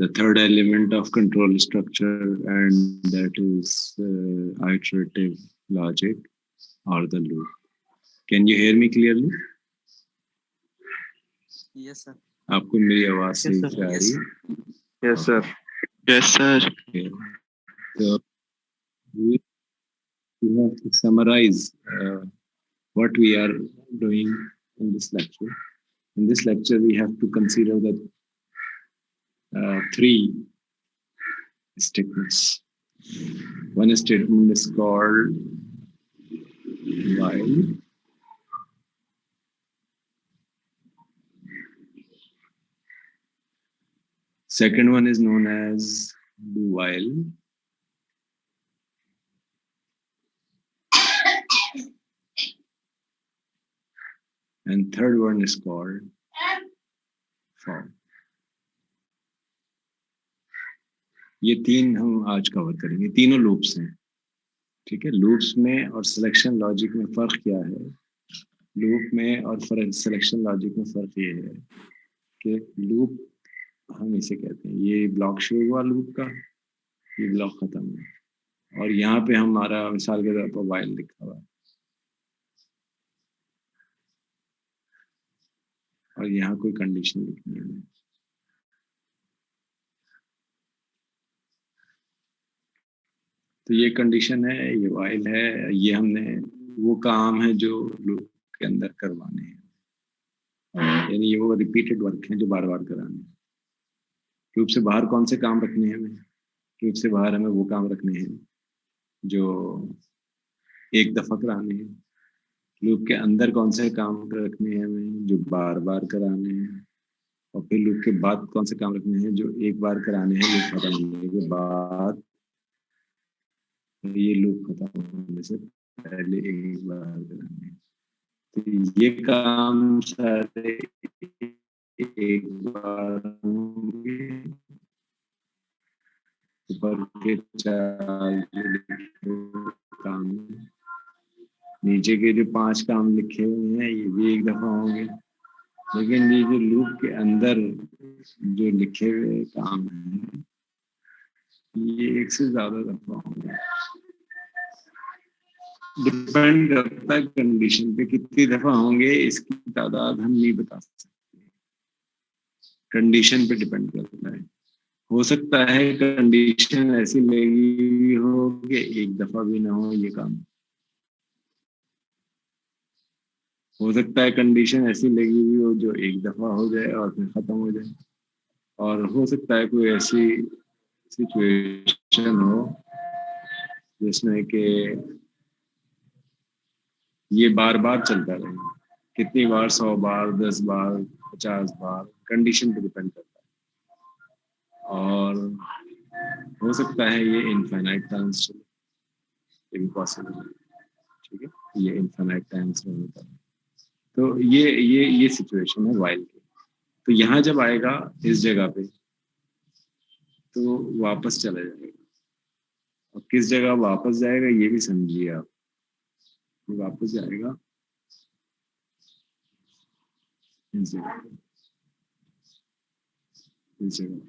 the third element of control structure, and that is iterative logic or the loop. Can you hear me clearly? Yes, sir. आपको मेरी आवाज सही Yes, sir. आ रही है? Yes, sir. Yes, sir. Okay. So we have to summarize what we are doing in this lecture. In this lecture, we have to consider the three statements. One statement is called while. Second one is known as do while. And third one is called for. ये तीन हम आज cover करेंगे, तीनों loops हैं, ठीक है। Loops में और सिलेक्शन लॉजिक में फर्क क्या है? लूप में और सिलेक्शन लॉजिक में फर्क ये है कि लूप हम इसे कहते हैं, ये ब्लॉक शुरू हुआ लूप का, ये ब्लॉक खत्म हुआ, और यहाँ पे हमारा मिसाल के तौर पर वाइल लिखा हुआ है, और यहाँ कोई कंडीशन लिखनी है। तो ये कंडीशन है, ये वाइल है, ये हमने वो काम है जो लूप के अंदर करवाने हैं, यानी ये वो रिपीटेड वर्क है जो बार बार कराने हैं। लूप से बाहर कौन से काम रखने हैं हमें? लूप से बाहर हमें वो काम रखने हैं जो एक दफा कराने हैं। लूप के अंदर कौन से काम रखने हैं हमें जो बार बार कराने हैं, और फिर लूप के बाद कौन से काम रखने हैं जो एक बार कराने हैं लूप खत्म होने के बाद, ये लूप खत्म होने से पहले एक बार कराने हैं। तो ये काम सारे एक बार होंगे। ऊपर के चार काम, नीचे के जो 5 काम लिखे हुए हैं ये भी एक दफा होंगे, लेकिन ये जो लूप के अंदर जो लिखे हुए काम हैं ये एक से ज्यादा दफा होंगे। डिपेंड करता है कंडीशन पे कितनी दफा होंगे, इसकी तादाद हम नहीं बता सकते, कंडीशन पे डिपेंड करता है। हो सकता है कंडीशन ऐसी लगी हो कि एक दफा भी ना हो ये काम, हो सकता है कंडीशन ऐसी लगी हुई हो जो एक दफा हो जाए और फिर खत्म हो जाए, और हो सकता है कोई ऐसी सिचुएशन हो जिसमें कि ये बार बार चलता रहे। कितनी बार? 100 बार, 10 बार, 50 बार, कंडीशन पे डिपेंड करता है। और हो सकता है ये इनफाइनाइट टाइम्स चले, ये भी पॉसिबल है, ठीक है, ये इनफाइनाइट टाइम्स में होता है। तो ये सिचुएशन है वाइल की। तो यहाँ जब आएगा इस जगह पे तो वापस चला जाएगा, और किस जगह वापस जाएगा ये भी समझिए आप। वापस जाएगा इस जगह, इस जगह,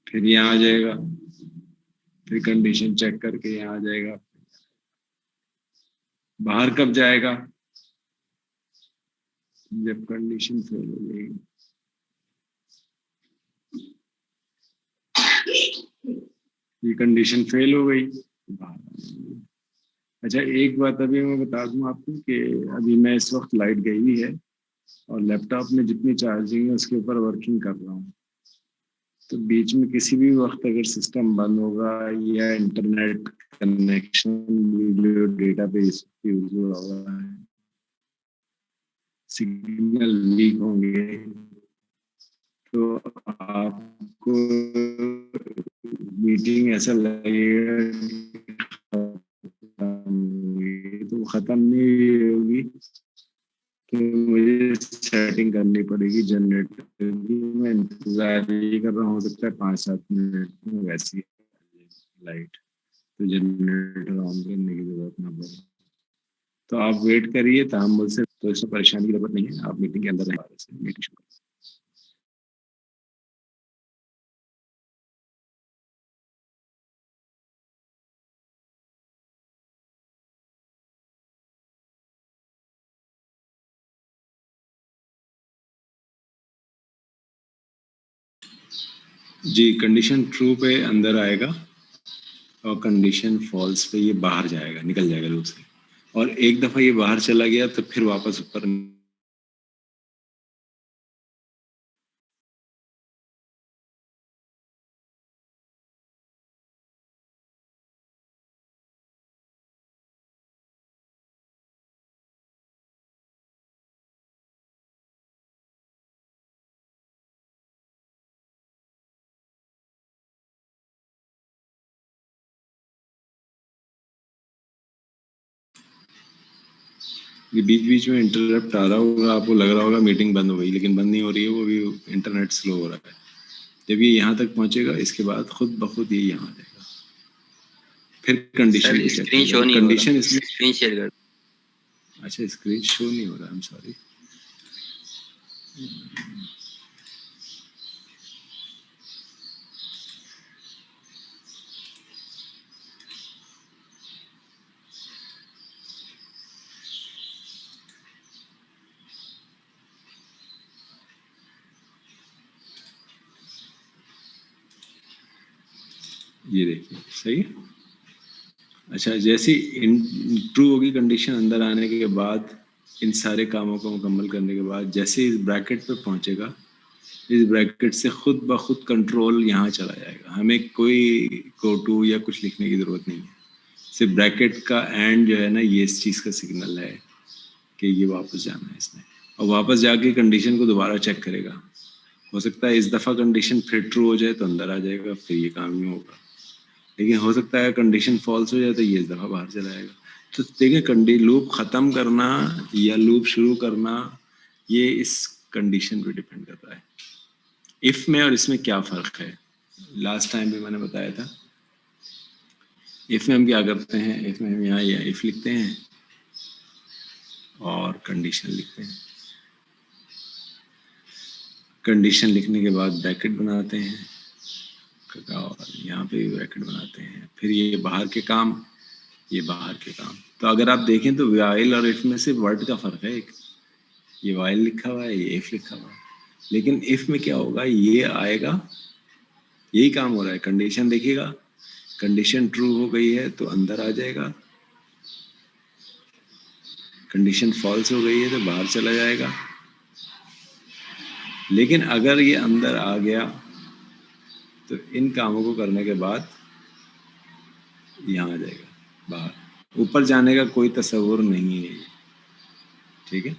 फिर यहाँ आ जाएगा, फिर कंडीशन चेक करके यहाँ आ जाएगा। बाहर कब जाएगा? जब कंडीशन फेल हो जाएगी। ये कंडीशन फेल हो गई, बाहर आ जाएगी। अच्छा, एक बात अभी मैं बता दूं आपको कि अभी मैं इस वक्त लाइट गई हुई है और लैपटॉप में जितनी चार्जिंग है उसके ऊपर वर्किंग कर रहा हूँ। तो बीच में किसी भी वक्त अगर सिस्टम बंद होगा या इंटरनेट कनेक्शन वीडियो डेटा पे यूज हो रहा है, सिग्नल वीक होंगे, तो आपको मीटिंग ऐसा लगेगा तो खत्म नहीं होगी, तो मुझे सेटिंग करनी पड़ेगी जनरेटर की। मैं इंतजार ये कर रहा हूँ, हो सकता है 5-7 मिनट में वैसे ही लाइट, तो जनरेटर ऑन करने की जरूरत ना पड़े। तो आप वेट करिए तामुल से, तो इसमें परेशानी की जरूरत नहीं है, आप मीटिंग के अंदर रहें, मीटिंग शुरू करें। जी, कंडीशन ट्रू पे अंदर आएगा और कंडीशन फॉल्स पे ये बाहर जाएगा, निकल जाएगा लूप से। और एक दफा ये बाहर चला गया तो फिर वापस ऊपर। ये बीच बीच में इंटरप्ट आ रहा होगा, आपको लग रहा होगा मीटिंग बंद हो गई, लेकिन बंद नहीं हो रही है, वो भी इंटरनेट स्लो हो रहा है। जब ये यहाँ तक पहुंचेगा इसके बाद खुद ब खुद ये यहाँ आ जाएगा। फिर कंडीशन सर को चेक स्क्रीन करेगा शो तो नहीं हो रहा, कंडीशन इसमें। स्क्रीन शेयर कर। अच्छा, स्क्रीन शो नहीं हो रहा, आई एम सॉरी। ये देखिए सही है। अच्छा, जैसे ट्रू होगी कंडीशन अंदर आने के बाद, इन सारे कामों को मुकम्मल करने के बाद जैसे इस ब्रैकेट पे पहुंचेगा, इस ब्रैकेट से खुद ब खुद कंट्रोल यहाँ चला जाएगा। हमें कोई कोटू या कुछ लिखने की ज़रूरत नहीं है। सिर्फ ब्रैकेट का एंड जो है ना, ये इस चीज़ का सिग्नल है कि ये वापस जाना है इसने। और वापस जाके कंडीशन को दोबारा चेक करेगा। हो सकता है इस दफ़ा कंडीशन फिर ट्रू हो जाए तो अंदर आ जाएगा, फिर ये काम नहीं होगा। लेकिन हो सकता है कंडीशन फॉल्स हो जाए तो ये इस दफ़ा बाहर चला जाएगा। तो देखिए, लूप ख़त्म करना या लूप शुरू करना, ये इस कंडीशन पे डिपेंड करता है। इफ़ में और इसमें क्या फ़र्क है, लास्ट टाइम भी मैंने बताया था। इफ़ में हम क्या करते हैं, इफ़ में हम यहाँ या इफ़ लिखते हैं और कंडीशन लिखते हैं। कंडीशन लिखने के बाद ब्रैकेट बनाते हैं और यहाँ पे भी ब्रैकेट बनाते हैं। फिर ये बाहर के काम, ये बाहर के काम। तो अगर आप देखें तो वाइल और इफ़ में सिर्फ वर्ड का फ़र्क है एक। ये वाइल लिखा हुआ है, ये इफ़ लिखा हुआ है। लेकिन इफ़ में क्या होगा, ये आएगा, यही काम हो रहा है। कंडीशन देखिएगा, कंडीशन ट्रू हो गई है तो अंदर आ जाएगा, कंडीशन फॉल्स हो गई है तो बाहर चला जाएगा। लेकिन अगर ये अंदर आ गया तो इन कामों को करने के बाद यहाँ आ जाएगा बाहर। ऊपर जाने का कोई तस्वुर नहीं है, ठीक है।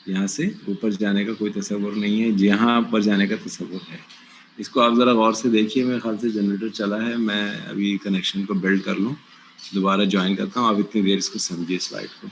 यहाँ से ऊपर जाने का कोई तस्वुर नहीं है, जहाँ ऊपर जाने का तस्वुर है। इसको आप ज़रा गौर से देखिए। मेरे ख्याल से जनरेटर चला है, मैं अभी कनेक्शन को बिल्ड कर लूँ, दोबारा ज्वाइन करता हूँ। आप इतनी देर इसको समझिए स्लाइड को।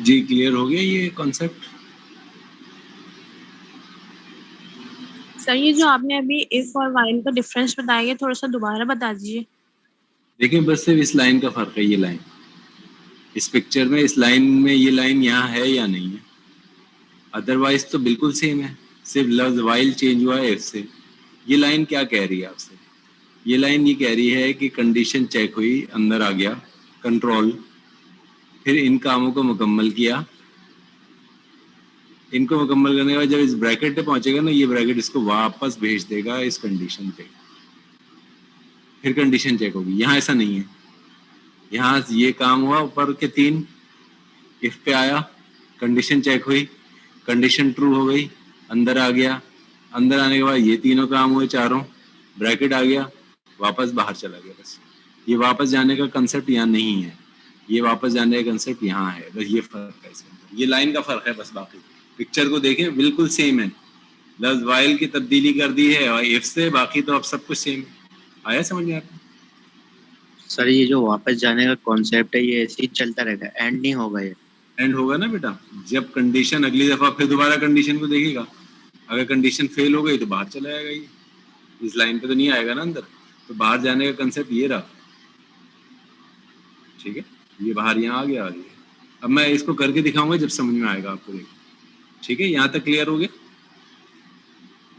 जी क्लियर हो गया ये कॉन्सेप्ट? सर ये जो आपने अभी इफ और व्हाइल का डिफरेंस बताया, थोड़ा सा दोबारा बता दीजिए। देखिए बस सिर्फ इस लाइन का फर्क है, ये लाइन इस पिक्चर में, इस लाइन में ये लाइन यहाँ है या नहीं है, अदरवाइज तो बिल्कुल सेम है, सिर्फ लफ्ज वाइल चेंज हुआ है इफ से। ये लाइन क्या कह रही है आपसे? ये लाइन ये कह रही है कि कंडीशन चेक हुई, अंदर आ गया कंट्रोल, फिर इन कामों को मुकम्मल किया, इनको मुकम्मल करने के बाद जब इस ब्रैकेट पे पहुंचेगा ना, ये ब्रैकेट इसको वापस भेज देगा इस कंडीशन पे, फिर कंडीशन चेक होगी। यहाँ ऐसा नहीं है, यहाँ ये काम हुआ, ऊपर के 3 इफ पे आया, कंडीशन चेक हुई, कंडीशन ट्रू हो गई, अंदर आ गया, अंदर आने के बाद ये तीनों काम हुए, चारों, ब्रैकेट आ गया, वापस बाहर चला गया। बस ये वापस जाने का कंसेप्ट यहाँ नहीं है, ये वापस जाने का कंसेप्ट यहाँ है। बस ये फर्क है इसके अंदर, ये लाइन का फर्क है बस, बाकी पिक्चर को देखें बिल्कुल सेम है, लफ्ज वाइल की तब्दीली कर दी है और इफ से, बाकी तो अब सब कुछ सेम है। आया समझ में आपको? सर ये जो वापस जाने का कॉन्सेप्ट है ये ऐसे ही चलता रहेगा, एंड नहीं होगा ये? एंड होगा ना बेटा, जब कंडीशन अगली दफा फिर दोबारा कंडीशन को देखेगा, अगर कंडीशन फेल हो गई तो बाहर चला जाएगा, ये इस लाइन पे तो नहीं आएगा ना अंदर, तो बाहर जाने का कंसेप्ट ये रहा, ठीक है, ये बाहर यहाँ आ गया, आ गया। अब मैं इसको करके दिखाऊंगा जब समझ में आएगा आपको, देखिए, ठीक है, यहाँ तक क्लियर हो गया?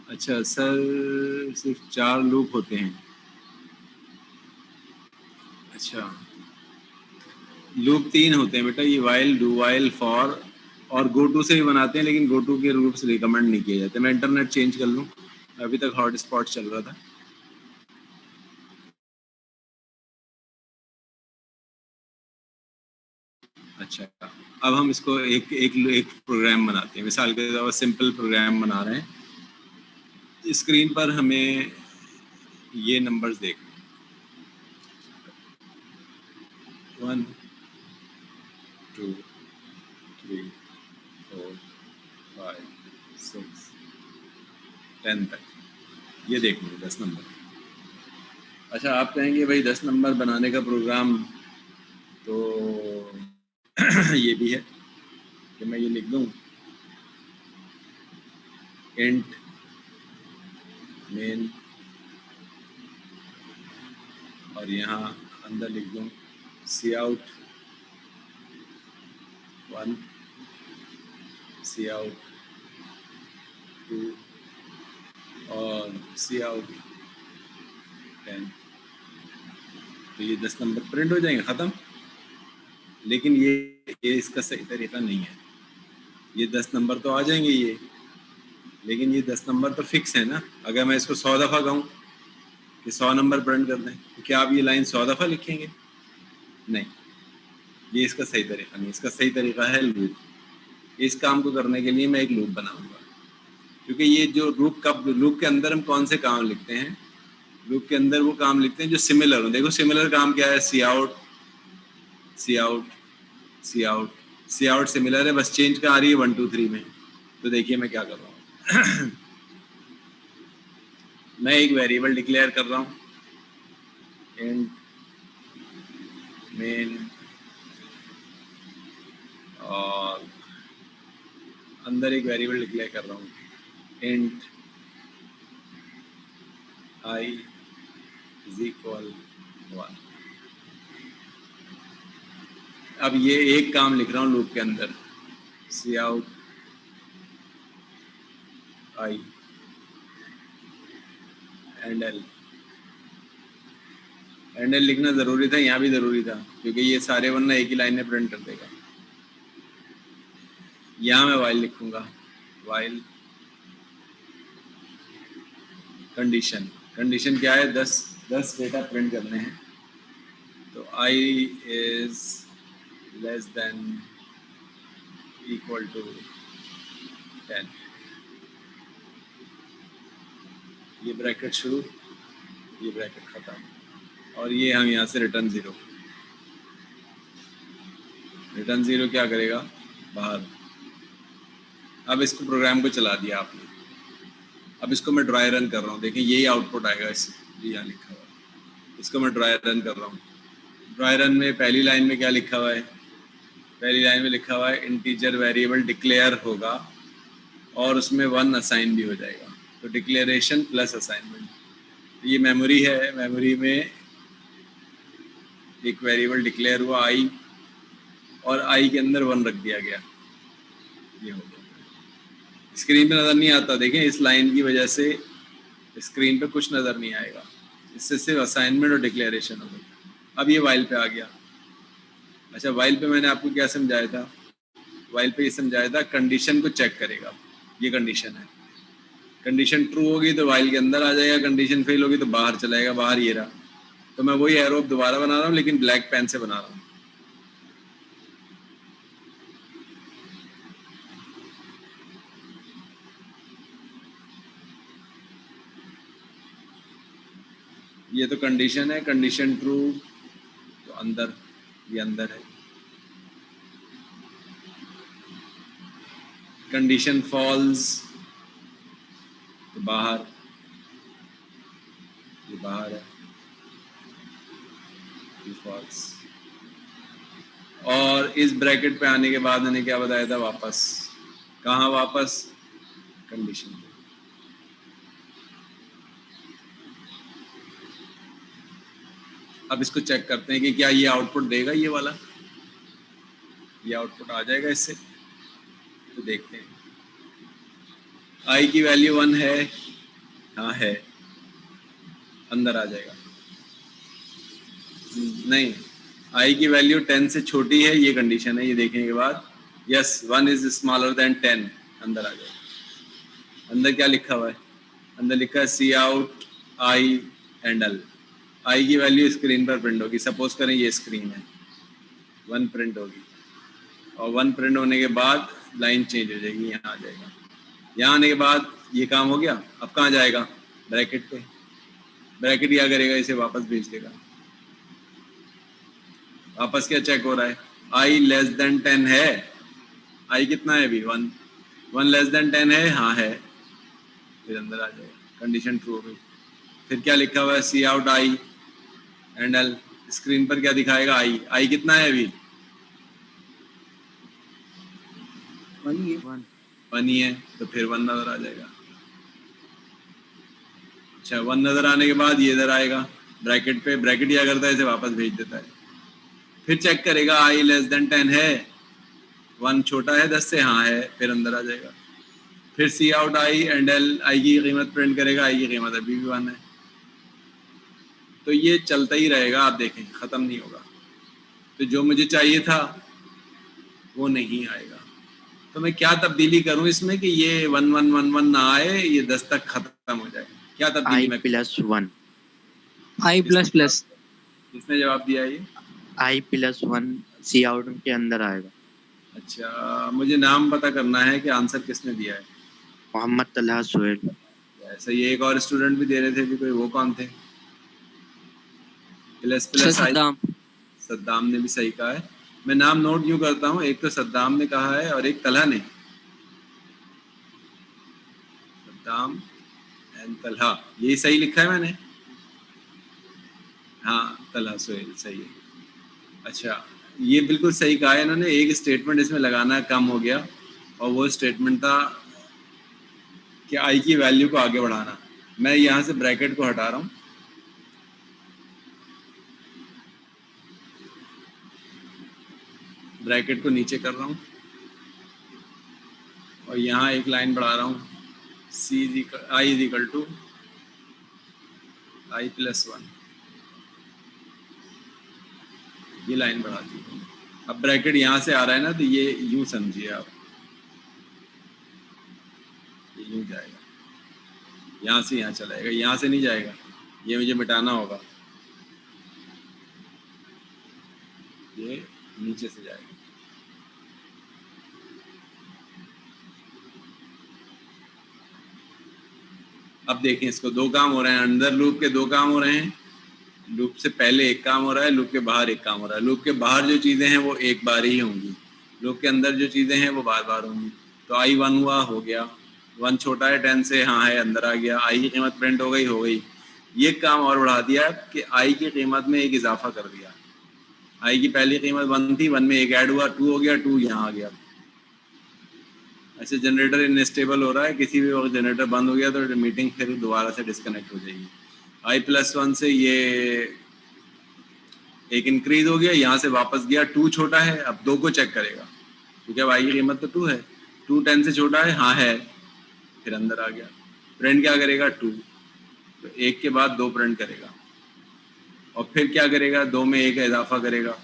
अच्छा सर सिर्फ 4 लूप होते हैं? अच्छा लूप 3 होते हैं बेटा, ये वाइल, डू वाइल, फॉर और गो टू से भी बनाते हैं, लेकिन गो टू के रूल्स रिकमेंड नहीं किए जाते। मैं इंटरनेट चेंज कर लूँ, अभी तक हॉटस्पॉट चल रहा था। अच्छा अब हम इसको एक एक एक प्रोग्राम बनाते हैं, मिसाल के तौर पर सिंपल प्रोग्राम बना रहे हैं। स्क्रीन पर हमें ये नंबर्स देखने, 1 2 3 4 5 6 10 तक, ये देखने 10 नंबर। अच्छा आप कहेंगे भाई 10 नंबर बनाने का प्रोग्राम तो ये भी है कि मैं ये लिख दूं, इंट मेन, और यहाँ अंदर लिख दूं सी आउट 1, सी आउट 2 और सी आउट 10, तो ये 10 नंबर प्रिंट हो जाएंगे, ख़त्म। लेकिन ये इसका सही तरीका नहीं है, ये 10 नंबर तो आ जाएंगे ये, लेकिन ये 10 नंबर तो फिक्स है ना। अगर मैं इसको 100 दफ़ा कहूँ कि 100 नंबर प्रिंट कर दें, तो क्या आप ये लाइन 100 दफ़ा लिखेंगे? नहीं, ये इसका सही तरीका नहीं। इसका सही तरीका है लूप। इस काम को करने के लिए मैं एक लूप बनाऊंगा, क्योंकि ये जो लूप के अंदर हम कौन से काम लिखते हैं, लूप के अंदर वो काम लिखते हैं जो सिमिलर हो। देखो सिमिलर काम क्या है, सी आउट सी आउट सी आउट, सी आउट सिमिलर है, बस चेंज का आ रही है 1 2 3 में। तो देखिए मैं क्या कर रहा हूँ मैं एक वेरिएबल डिक्लेयर कर रहा हूँ, इंट मेन, और अंदर एक वेरिएबल डिक्लेयर कर रहा हूँ, इंट आई इज इक्वल 1। अब ये एक काम लिख रहा हूँ लूप के अंदर, cout i endl. Endl लिखना ज़रूरी था, यहाँ भी ज़रूरी था, क्योंकि ये सारे वरना एक ही लाइन में प्रिंट कर देगा। यहाँ मैं वाइल लिखूंगा, वाइल कंडीशन। कंडीशन क्या है, 10 डेटा प्रिंट करने हैं, तो i is less than equal to 10, ये ब्रैकेट शुरू, ये ब्रैकेट ख़त्म, और ये हम यहाँ से रिटर्न 0। रिटर्न 0 क्या करेगा, बाहर। अब इसको प्रोग्राम को चला दिया आपने, अब इसको मैं ड्राई रन कर रहा हूँ, देखिए यही आउटपुट आएगा, इस यहाँ लिखा हुआ है। इसको मैं ड्राई रन कर रहा हूँ। ड्राई रन में पहली लाइन में क्या लिखा हुआ है, पहली लाइन में लिखा हुआ है इंटीजर वेरिएबल डिक्लेयर होगा और उसमें 1 असाइन भी हो जाएगा, तो डिक्लेरेशन प्लस असाइनमेंट। ये मेमोरी है, मेमोरी में एक वेरिएबल डिक्लेयर हुआ आई और आई के अंदर 1 रख दिया गया, ये हो गया। स्क्रीन पे नज़र नहीं आता, देखें इस लाइन की वजह से स्क्रीन पे कुछ नज़र नहीं आएगा, इससे सिर्फ असाइनमेंट और डिक्लेरेशन हो गई। अब ये वाइल पे आ गया। अच्छा, वाइल पे मैंने आपको क्या समझाया था? वाइल पे ये समझाया था कंडीशन को चेक करेगा, ये कंडीशन है, कंडीशन ट्रू होगी तो वाइल के अंदर आ जाएगा, कंडीशन फेल होगी तो बाहर चलाएगा, बाहर ये रहा। तो मैं वही एरो दोबारा बना रहा हूँ लेकिन ब्लैक पेन से बना रहा हूँ। ये तो कंडीशन है, कंडीशन ट्रू तो अंदर, ये अंदर है, कंडीशन फॉल्स तो बाहर, ये बाहर है, ये फॉल्स। और इस ब्रैकेट पे आने के बाद मैंने क्या बताया था? वापस कहाँ? वापस कंडीशन पे। अब इसको चेक करते हैं कि क्या ये आउटपुट देगा, ये वाला, ये आउटपुट आ जाएगा इससे, तो देखते हैं। आई की वैल्यू 1 है, हाँ है, अंदर आ जाएगा। नहीं, आई की वैल्यू 10 से छोटी है, ये कंडीशन है, ये देखने के बाद यस 1 इज स्मॉलर देन 10, अंदर आ जाएगा। अंदर क्या लिखा हुआ है? अंदर लिखा है cout i and L. आई की वैल्यू स्क्रीन पर प्रिंट होगी, सपोज करें ये स्क्रीन है, 1 प्रिंट होगी और 1 प्रिंट होने के बाद लाइन चेंज हो जाएगी, यहाँ आ जाएगा। यहाँ आने के बाद ये काम हो गया, अब कहाँ जाएगा? ब्रैकेट पे। ब्रैकेट क्या करेगा? इसे वापस भेज देगा। वापस क्या चेक हो रहा है? आई लेस देन 10 है, आई कितना है अभी? 1, 1 लेस देन 10 है, हाँ है, फिर अंदर आ जाएगा, कंडीशन ट्रू हो गई। फिर क्या लिखा हुआ है? Cout i endl. Screen पर क्या दिखाएगा? आई, आई कितना है अभी? 1 ही है, तो फिर 1 नजर आ जाएगा। अच्छा, 1 नजर आने के बाद ये इधर आएगा ब्रैकेट पे, ब्रैकेट क्या करता है? इसे वापस भेज देता है। फिर चेक करेगा आई लेस देन 10 है, 1 छोटा है 10 से, हाँ है, फिर अंदर आ जाएगा। फिर सी आउट आई एंड एल, आई की कीमत प्रिंट करेगा, आई की कीमत अभी भी 1 है। तो ये चलता ही रहेगा, आप देखें ख़त्म नहीं होगा। तो जो मुझे चाहिए था वो नहीं आएगा, तो मैं क्या तब्दीली करूं इसमें कि ये 1 1 1 1 ना आए, ये 10 तक ख़त्म हो जाए? क्या तब्दीली मैं? I+1, आई प्लस प्लस। किसने जवाब दिया ये? I+1 सी आउट के अंदर आएगा। अच्छा, मुझे नाम पता करना है कि आंसर किसने दिया है। मोहम्मद तलहा सुहेल। ऐसा ये एक और स्टूडेंट भी दे रहे थे भी, कोई वो कौन थे? प्लस प्लस आई, सद्दाम ने भी सही कहा है। मैं नाम नोट यूँ करता हूँ, एक तो सद्दाम ने कहा है और एक तलहा ने। सद्दाम एंड तलहा, यही सही लिखा है मैंने? हाँ, तलहा सुहेल सही है। अच्छा, ये बिल्कुल सही कहा है इन्होंने। एक स्टेटमेंट इसमें लगाना कम हो गया और वो स्टेटमेंट था कि आई की वैल्यू को आगे बढ़ाना। मैं यहाँ से ब्रैकेट को हटा रहा हूँ, ब्रैकेट को नीचे कर रहा हूँ और यहाँ एक लाइन बढ़ा रहा हूँ, आई इज इक्वल टू I+1, ये लाइन बढ़ा दी। अब ब्रैकेट यहाँ से आ रहा है ना, तो ये यूँ समझिए आप, ये यूँ जाएगा, यहाँ से यहाँ चलाएगा, यहाँ से नहीं जाएगा, ये मुझे मिटाना होगा, ये नीचे से जाएगा। अब देखें, इसको 2 काम हो रहे हैं, अंदर लूप के 2 काम हो रहे हैं, लूप से पहले एक काम हो रहा है, लूप के बाहर एक काम हो रहा है। लूप के बाहर जो चीज़ें हैं वो एक बार ही होंगी, लूप के अंदर जो चीज़ें हैं वो बार बार होंगी। तो आई 1 हुआ, हो गया, 1 छोटा है 10 से, हाँ है, अंदर आ गया, आई की कीमत प्रिंट हो गई। ये काम और बढ़ा दिया कि आई की कीमत में एक इजाफा कर दिया, आई की पहली कीमत 1 थी, 1 में एक ऐड हुआ, 2 हो गया, 2 यहाँ आ गया। ऐसे जनरेटर इनस्टेबल हो रहा है, किसी भी वक्त जनरेटर बंद हो गया तो मीटिंग फिर दोबारा से डिस्कनेक्ट हो जाएगी। i+1 से ये एक इंक्रीज हो गया, यहाँ से वापस गया, 2 छोटा है, अब 2 को चेक करेगा क्योंकि अब आई की कीमत तो 2 है, 2 10 से छोटा है, हाँ है, फिर अंदर आ गया। प्रिंट क्या करेगा 2, तो 1 के बाद 2 प्रिंट करेगा और फिर क्या करेगा 2 में 1 इजाफा करेगा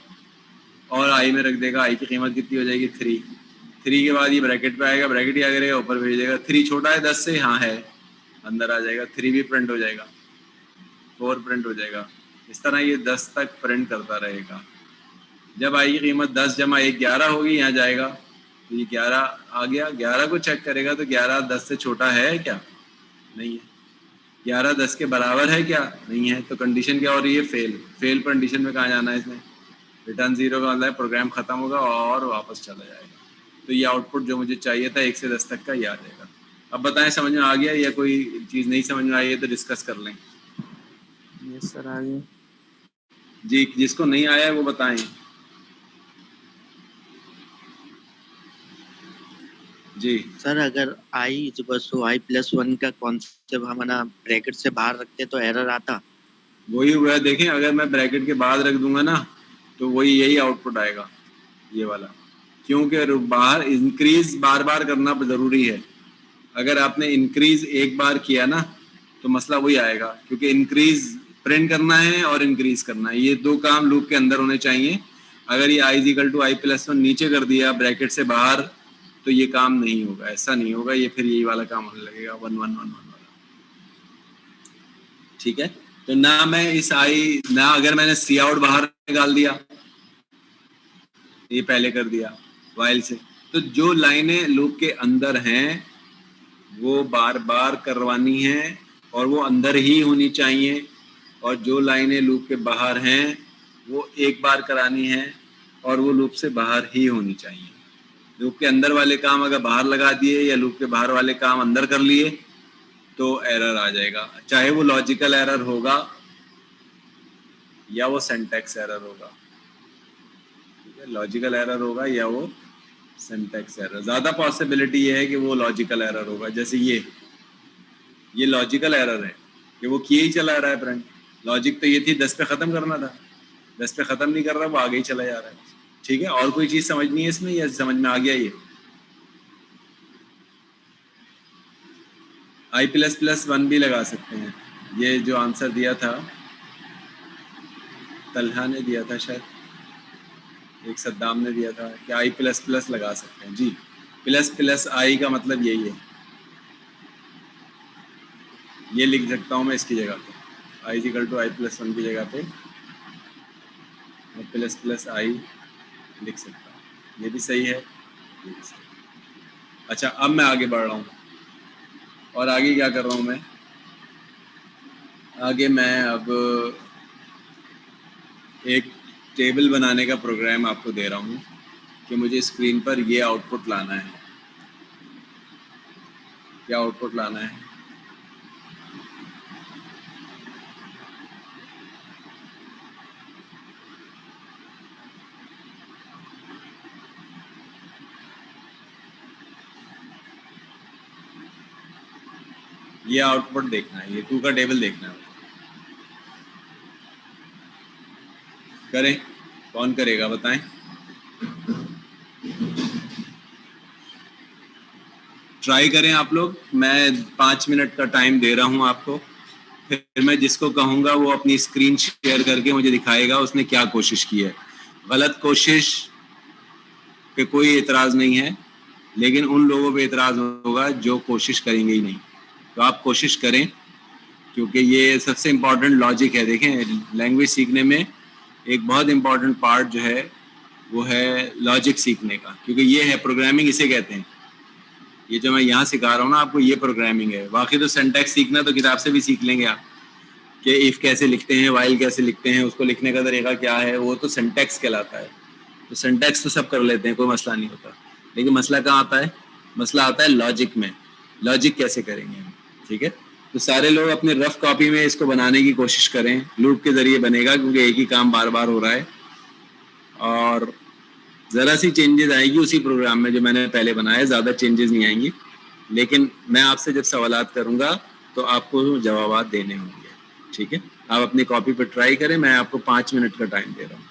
और आई में रख देगा। आई की कीमत कितनी हो जाएगी 3 के बाद ये ब्रैकेट पे आएगा, ब्रैकेट क्या करेगा ऊपर भेज देगा, 3 छोटा है 10 से, हाँ है, अंदर आ जाएगा, 3 भी प्रिंट हो जाएगा, 4 प्रिंट हो जाएगा। इस तरह ये 10 तक प्रिंट करता रहेगा। जब आई की कीमत 10 जमा 1 11 होगी, यहाँ जाएगा तो ये 11 आ गया, 11 को चेक करेगा तो 11 10 से छोटा है क्या, नहीं है। 11 10 के बराबर है क्या, नहीं है, तो कंडीशन क्या हो रही है, फेल कंडीशन में कहाँ जाना है इसने, रिटर्न 0 का मतलब है प्रोग्राम खत्म होगा और वापस चला जाएगा। तो ये आउटपुट जो मुझे चाहिए था 1 से 10 तक का, ये आ जाएगा। अब बताएं समझ में आ गया या कोई चीज़ नहीं समझ में आई है तो डिस्कस कर लें। यस सर, आ गया जी, जिसको नहीं आया है वो बताएं। जी सर, अगर i+1 का कॉन्सेप्ट हम ना ब्रैकेट से बाहर रखते तो एरर आता। वही हुआ, देखें अगर मैं ब्रैकेट के बाद रख दूंगा ना तो वही यही आउटपुट आएगा, ये वाला, क्योंकि बाहर इंक्रीज बार बार करना ज़रूरी है। अगर आपने इंक्रीज एक बार किया ना तो मसला वही आएगा, क्योंकि इंक्रीज प्रिंट करना है और इंक्रीज करना है, ये 2 काम लूप के अंदर होने चाहिए। अगर ये i=i+1 नीचे कर दिया ब्रैकेट से बाहर तो ये काम नहीं होगा, ऐसा नहीं होगा, ये फिर यही वाला काम होने लगेगा 1 1 1 1 वाला। ठीक है, तो ना मैं इस ना अगर मैंने सी आउट बाहर निकाल दिया, ये पहले कर दिया वाइल से, तो जो लाइनें लूप के अंदर हैं वो बार बार करवानी है और वो अंदर ही होनी चाहिए, और जो लाइनें लूप के बाहर हैं वो एक बार करानी है और वो लूप से बाहर ही होनी चाहिए। लूप के अंदर वाले काम अगर बाहर लगा दिए या लूप के बाहर वाले काम अंदर कर लिए तो एरर आ जाएगा, चाहे वो लॉजिकल एरर होगा या वो सिंटैक्स एरर होगा। ठीक है, लॉजिकल एरर होगा या वो सिंटैक्स एरर। ज़्यादा पॉसिबिलिटी ये है कि वो लॉजिकल एरर होगा, जैसे ये लॉजिकल एरर है कि वो किए ही चला रहा है प्रिंट। लॉजिक तो ये थी 10 पे ख़त्म करना था, 10 पे ख़त्म नहीं कर रहा, वो आगे ही चला जा रहा है। ठीक है, और कोई चीज़ समझनी है इसमें या समझ में आ गया ये? i++1 भी लगा सकते हैं, ये जो आंसर दिया था तलहा ने दिया था, शायद एक सद्दाम ने दिया था कि i++ लगा सकते हैं। जी, प्लस आई का मतलब यही है, ये लिख सकता हूँ मैं इसकी जगह पे, i=i+1 की जगह पे ++i लिख सकता हूँ, ये भी सही है, ये भी सही है। अच्छा, अब मैं आगे बढ़ रहा हूँ, और आगे क्या कर रहा हूँ मैं, आगे मैं अब एक टेबल बनाने का प्रोग्राम आपको दे रहा हूँ कि मुझे स्क्रीन पर ये आउटपुट लाना है। क्या आउटपुट लाना है? ये आउटपुट देखना है, ये 2 का टेबल देखना है। करें, कौन करेगा बताएं? ट्राई करें आप लोग, मैं 5 मिनट का टाइम दे रहा हूं आपको, फिर मैं जिसको कहूँगा वो अपनी स्क्रीन शेयर करके मुझे दिखाएगा उसने क्या कोशिश की है। गलत कोशिश पे कोई एतराज़ नहीं है, लेकिन उन लोगों पे एतराज़ होगा जो कोशिश करेंगे ही नहीं। तो आप कोशिश करें, क्योंकि ये सबसे इम्पॉर्टेंट लॉजिक है। देखें, लैंग्वेज सीखने में एक बहुत इम्पॉर्टेंट पार्ट जो है वो है लॉजिक सीखने का, क्योंकि ये है प्रोग्रामिंग, इसे कहते हैं। ये जो मैं यहाँ सिखा रहा हूँ ना आपको, ये प्रोग्रामिंग है। बाकी तो सिंटैक्स सीखना तो किताब से भी सीख लेंगे आप, कि इफ़ कैसे लिखते हैं, वाइल कैसे लिखते हैं, उसको लिखने का तरीका क्या है, वो तो सिंटैक्स कहलाता है। तो सिंटैक्स तो सब कर लेते हैं, कोई मसला नहीं होता, लेकिन मसला कहाँ आता है? मसला आता है लॉजिक में। लॉजिक कैसे करेंगे हम? ठीक है, तो सारे लोग अपने रफ कॉपी में इसको बनाने की कोशिश करें, लूप के ज़रिए बनेगा क्योंकि एक ही काम बार बार हो रहा है। और ज़रा सी चेंजेस आएगी उसी प्रोग्राम में जो मैंने पहले बनाया, ज़्यादा चेंजेस नहीं आएंगी, लेकिन मैं आपसे जब सवालात करूँगा तो आपको जवाबात देने होंगे, ठीक है? आप अपनी कॉपी पर ट्राई करें, मैं आपको 5 मिनट का टाइम दे रहा हूँ।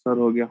सर हो गया।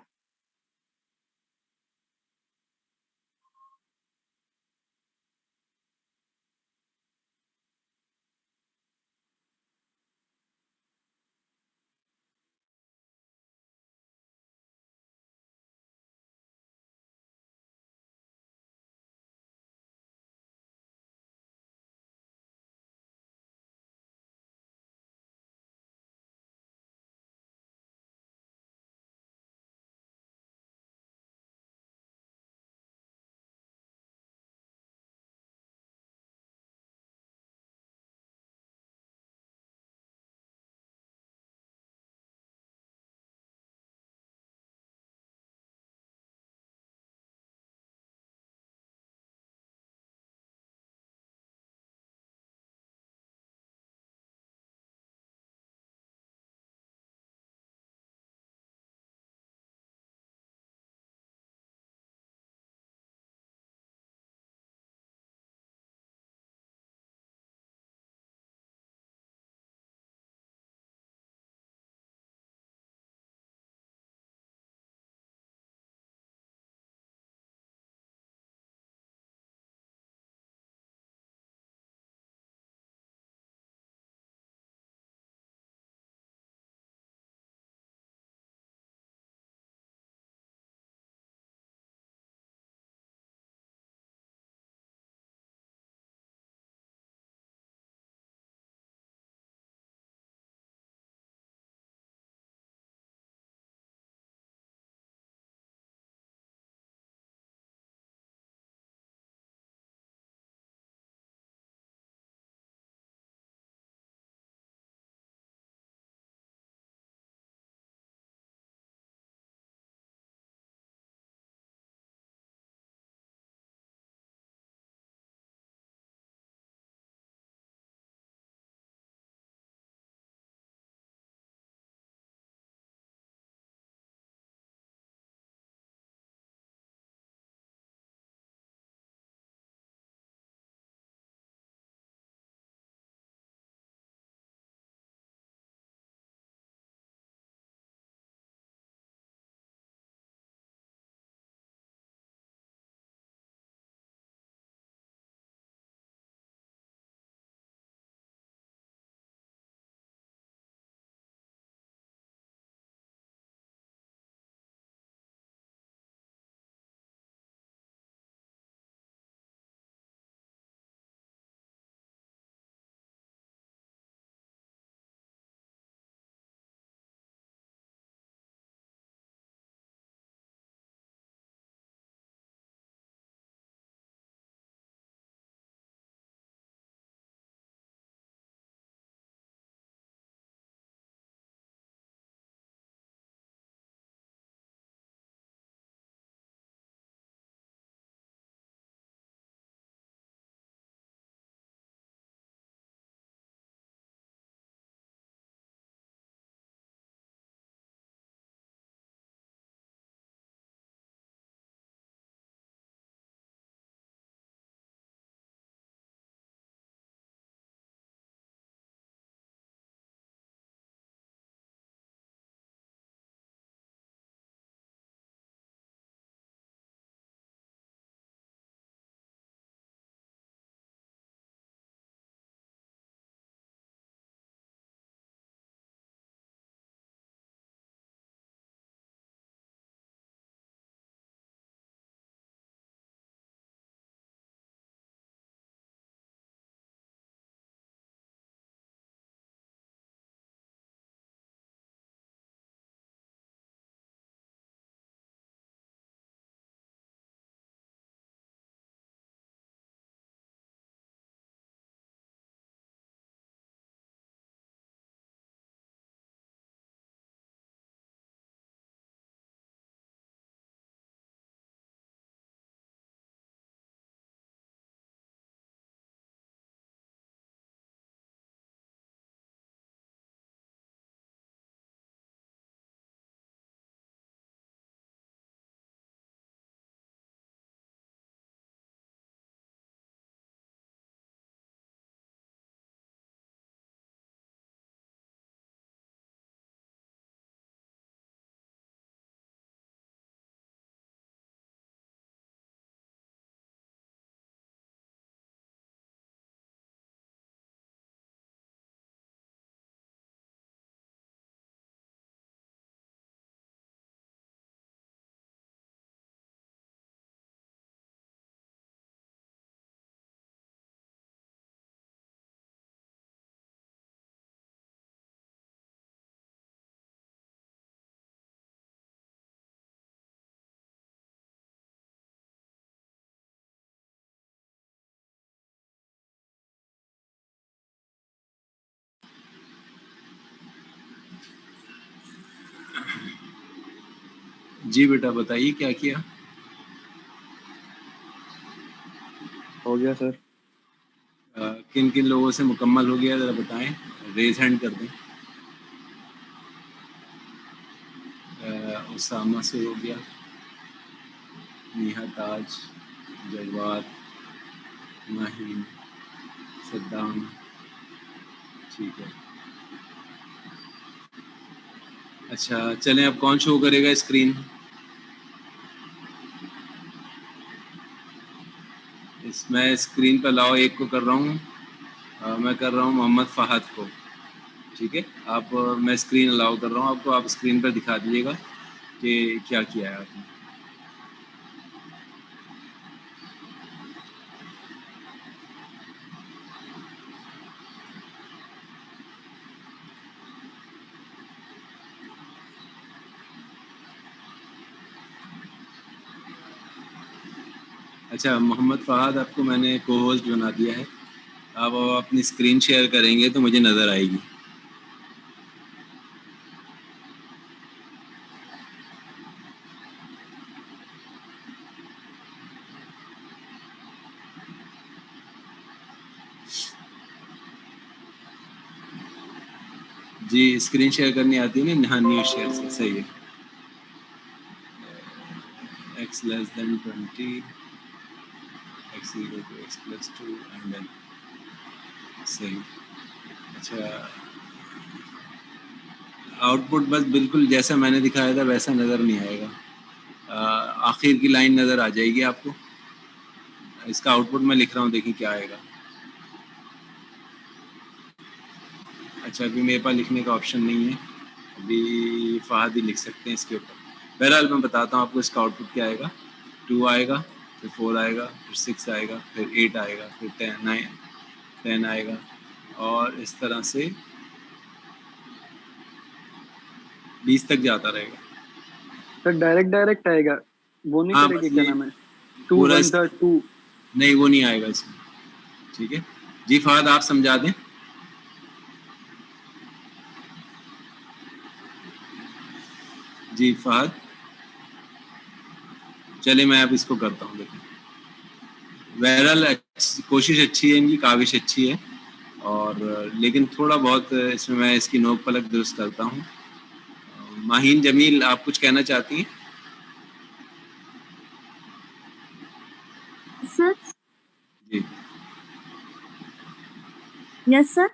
जी बेटा बताइए क्या किया? हो गया सर। किन किन लोगों से मुकम्मल हो गया ज़रा बताएं, रेज हैंड कर दें। उसामा से हो गया, नेहा ताज, जवाद, माहीन, सद्दाम, ठीक है। अच्छा चलें, अब कौन शो करेगा स्क्रीन? मैं स्क्रीन पर लाओ एक को कर रहा हूँ, मैं कर रहा हूँ मोहम्मद फ़हद को, ठीक है। आप मैं स्क्रीन अलाउ कर रहा हूँ आपको, आप स्क्रीन पर दिखा दीजिएगा कि क्या किया है आपने। अच्छा मोहम्मद फ़हद आपको मैंने को होस्ट बना दिया है, आप अपनी स्क्रीन शेयर करेंगे तो मुझे नज़र आएगी। जी स्क्रीन शेयर करनी आती है ना? हाँ न्यूज़ शेयर से, सही है। x less than 20, x equal to x plus 2 and then सही। अच्छा आउटपुट बस बिल्कुल जैसा मैंने दिखाया था वैसा नज़र नहीं आएगा, आखिर की लाइन नज़र आ जाएगी आपको। इसका आउटपुट मैं लिख रहा हूँ, देखिए क्या आएगा। अच्छा अभी मेरे पास लिखने का ऑप्शन नहीं है, अभी फ़हद ही लिख सकते हैं इसके ऊपर। बहरहाल मैं बताता हूँ आपको इसका आउटपुट क्या आएगा। 2 आएगा, फिर 4 आएगा, फिर 6 आएगा, फिर 8 आएगा, फिर 10 आएगा और इस तरह से 20 तक जाता रहेगा। सर डायरेक्ट आएगा, वो नहीं हाँ करेगी बस क्या ये नाम है, 2 पूरा 1 था 2। नहीं वो नहीं आएगा इसमें, ठीक है जी। फ़हद आप समझा दें। जी फ़हद, चलिए मैं अब इसको करता हूँ। देखिए बहरहाल कोशिश अच्छी है इनकी, काविश अच्छी है और लेकिन थोड़ा बहुत इसमें मैं इसकी नोक पलक दुरुस्त करता हूँ। माहीन जमील आप कुछ कहना चाहती हैं? सर। जी यस सर।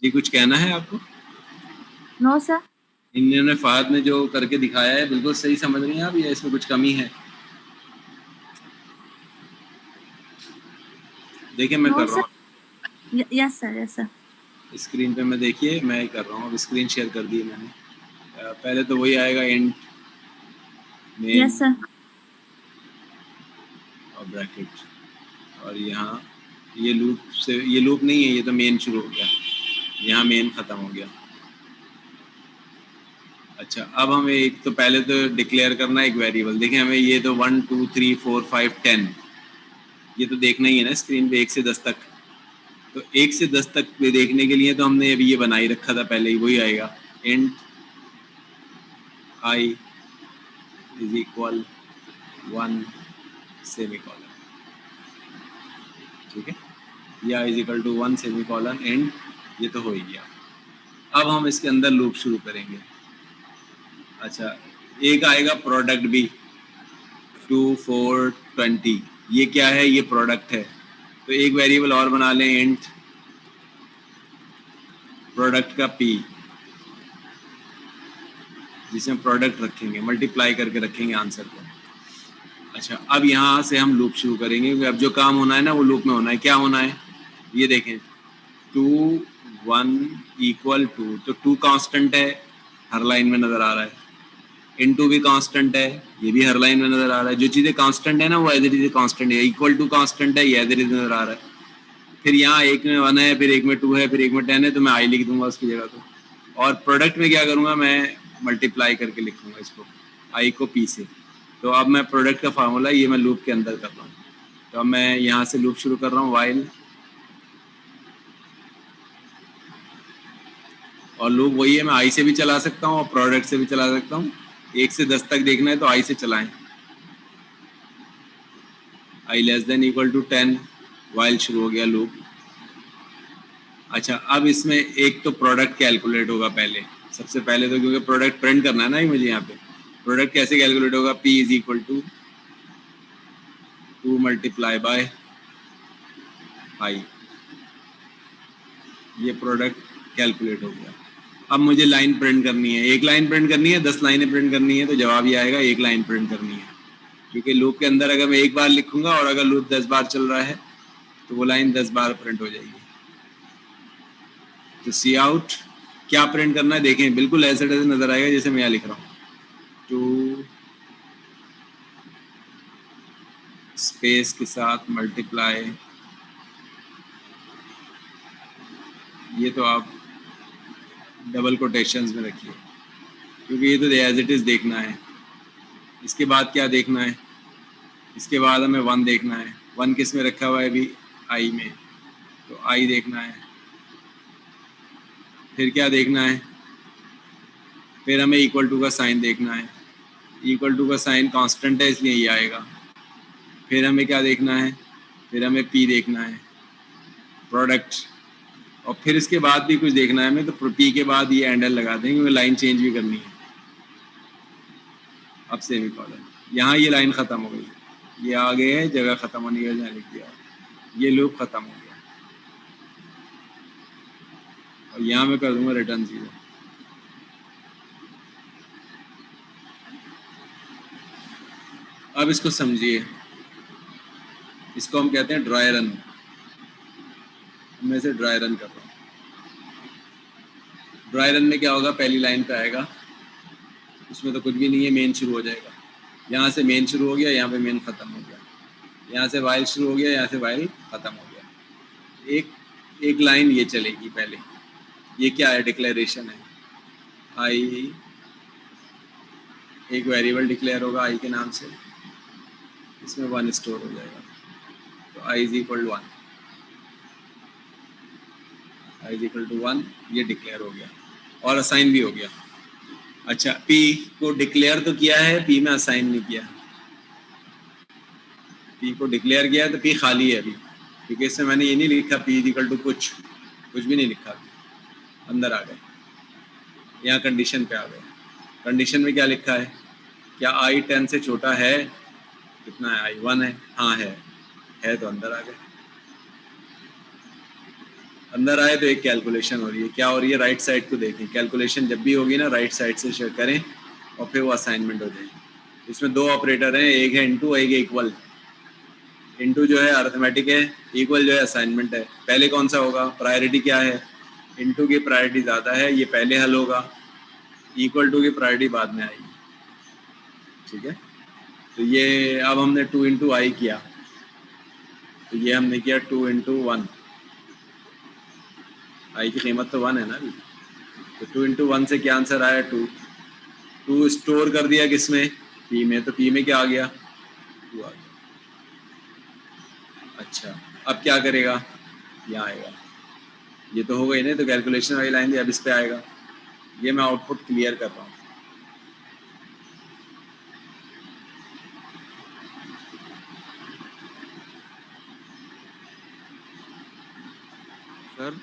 जी कुछ कहना है आपको? No sir. इन्होंने फ़हद ने जो करके दिखाया है बिल्कुल सही समझ रही हैं आप या इसमें कुछ कमी है? देखिए मैं कर रहा हूँ yes sir yes sir. Screen पे, मैं देखिए मैं ही कर रहा हूँ, अब स्क्रीन शेयर कर दी है मैंने। पहले तो वही आएगा एंड मेन यस सर। और ब्रैकेट और यहाँ ये लूप से, ये लूप नहीं है, ये तो मेन शुरू हो गया, यहाँ मेन ख़त्म हो गया। अच्छा अब हमें एक तो पहले तो डिक्लेयर करना है एक वेरिएबल। देखिए हमें ये तो 1 2 3 4 5 10 ये तो देखना ही है ना स्क्रीन पे 1 से 10 तक। तो 1 से 10 तक पे देखने के लिए तो हमने अभी ये बना ही रखा था पहले ही, वही आएगा int I is equal 1 semicolon, ठीक है, या is equal to 1 semicolon and ये तो हो ही गया। अब हम इसके अंदर लूप शुरू करेंगे। अच्छा एक आएगा प्रोडक्ट भी 2 4 20, ये क्या है? ये प्रोडक्ट है। तो एक वेरिएबल और बना लें इंट प्रोडक्ट का p, जिसमें प्रोडक्ट रखेंगे, मल्टीप्लाई करके रखेंगे आंसर को। अच्छा अब यहाँ से हम लूप शुरू करेंगे क्योंकि अब जो काम होना है ना वो लूप में होना है। क्या होना है ये देखें, 2 1 इक्वल 2, तो 2 कांस्टेंट है, हर लाइन में नज़र आ रहा है। इनटू भी कांस्टेंट है, ये भी हर लाइन में नज़र आ रहा है। जो चीज़ें कांस्टेंट है ना वो एज इट इज कांस्टेंट है। इक्वल टू कांस्टेंट है, ये एज इट इज नज़र आ रहा है। फिर यहाँ एक में 1 है, फिर एक में 2 है, फिर एक में 10 है, तो मैं आई लिख दूंगा उसकी जगह तो। और प्रोडक्ट में क्या करूँगा, मैं मल्टीप्लाई करके लिखूँगा इसको आई को पी से। तो अब मैं प्रोडक्ट का फार्मूला ये मैं लूप के अंदर कर रहा हूँ। तो अब मैं यहाँ से लूप शुरू कर रहा हूँ वाइल, और लूप वही है, मैं आई से भी चला सकता हूँ और प्रोडक्ट से भी चला सकता हूँ। 1 से 10 तक देखना है तो आई से चलाएं, i less than equal to 10, while शुरू हो गया लूप। अच्छा, अब इसमें एक तो प्रोडक्ट कैलकुलेट होगा पहले, सबसे पहले तो, क्योंकि प्रोडक्ट प्रिंट करना है ना मुझे यहाँ पे। प्रोडक्ट कैसे कैलकुलेट होगा? P is equal to 2 multiply by i, ये प्रोडक्ट कैलकुलेट हो गया। अब मुझे लाइन प्रिंट करनी है, एक लाइन प्रिंट करनी है, 10 लाइनें प्रिंट करनी है, तो जवाब ये आएगा एक लाइन प्रिंट करनी है, क्योंकि लूप के अंदर अगर मैं एक बार लिखूंगा और अगर लूप 10 बार चल रहा है तो वो लाइन 10 बार प्रिंट हो जाएगी। तो सी आउट क्या प्रिंट करना है देखें, बिल्कुल ऐसे ऐसे नजर आएगा जैसे मैं यहाँ लिख रहा हूँ, टू स्पेस के साथ मल्टीप्लाई, ये तो आप डबल कोटेशंस में रखिए, क्योंकि ये तो एज इट इज़ देखना है। इसके बाद क्या देखना है? इसके बाद हमें 1 देखना है। 1 किस में रखा हुआ है अभी? आई में, तो आई देखना है। फिर क्या देखना है? फिर हमें इक्वल टू का साइन देखना है। इक्वल टू का साइन कांस्टेंट है इसलिए ये आएगा। फिर हमें क्या देखना है? फिर हमें पी देखना है, प्रोडक्ट, और फिर इसके बाद भी कुछ देखना है हमें, तो पी के बाद ये हैंडल लगा देंगे, क्योंकि लाइन चेंज भी करनी है। अब सेमीकोलन, यहाँ ये लाइन ख़त्म हो गई, ये आगे है, जगह ख़त्म होने की वजह लिख दिया, ये लूप ख़त्म हो गया, और यहाँ मैं कर दूंगा रिटर्न 0। अब इसको समझिए, इसको हम कहते हैं ड्राई रन। मैं इसे ड्राई रन कर रहा हूँ। ड्राई रन में क्या होगा? पहली लाइन पे आएगा, उसमें तो कुछ भी नहीं है, मेन शुरू हो जाएगा। यहाँ से मेन शुरू हो गया, यहाँ पे मेन ख़त्म हो गया, यहाँ से वाइल शुरू हो गया, यहाँ से वाइल ख़त्म हो गया। एक लाइन ये चलेगी पहले। ये क्या है? डिक्लेरेशन है। आई, एक वेरिएबल डिक्लेयर होगा आई के नाम से, इसमें 1 स्टोर हो जाएगा, तो i is equal to 1, i is equal to 1, ये डिक्लेयर हो गया और असाइन भी हो गया। अच्छा, पी को डिक्लेयर तो किया है, पी में असाइन नहीं किया। पी को डिक्लेयर किया है तो पी खाली है अभी, क्योंकि इसमें मैंने ये नहीं लिखा पी इज इक्वल टू कुछ भी नहीं लिखा। अंदर आ गए, यहाँ कंडीशन पे आ गए। कंडीशन में क्या लिखा है? क्या आई 10 से छोटा है? कितना है? आई 1 है। हाँ है तो अंदर आ गए। अंदर आए तो एक कैलकुलेशन हो रही है। क्या हो रही है? राइट साइड को देखें। कैलकुलेशन जब भी होगी ना, राइट साइड से शेयर करें और फिर वो असाइनमेंट हो जाएगी। इसमें 2 ऑपरेटर हैं, एक है इनटू, एक है इक्वल। इनटू जो है अरिथमेटिक है, इक्वल जो है असाइनमेंट है। पहले कौन सा होगा? प्रायोरिटी क्या है? इनटू की प्रायोरिटी ज़्यादा है, ये पहले हल होगा। इक्वल टू की प्रायोरिटी बाद में आएगी। ठीक है, तो ये अब हमने 2 इंटू आई किया, तो ये हमने किया 2 इंटू 1। आई की कीमत तो 1 है ना अभी, तो 2 इंटू 1 से क्या आंसर आया? 2। 2 स्टोर कर दिया किस में? पी में, तो पी में क्या आ गया? 2 आ गया। अच्छा, अब क्या करेगा? यहाँ आएगा, ये तो हो गई ना, तो कैलकुलेशन वाली लाइन थी, अब इस पे आएगा। ये मैं आउटपुट क्लियर कर रहा हूँ। सर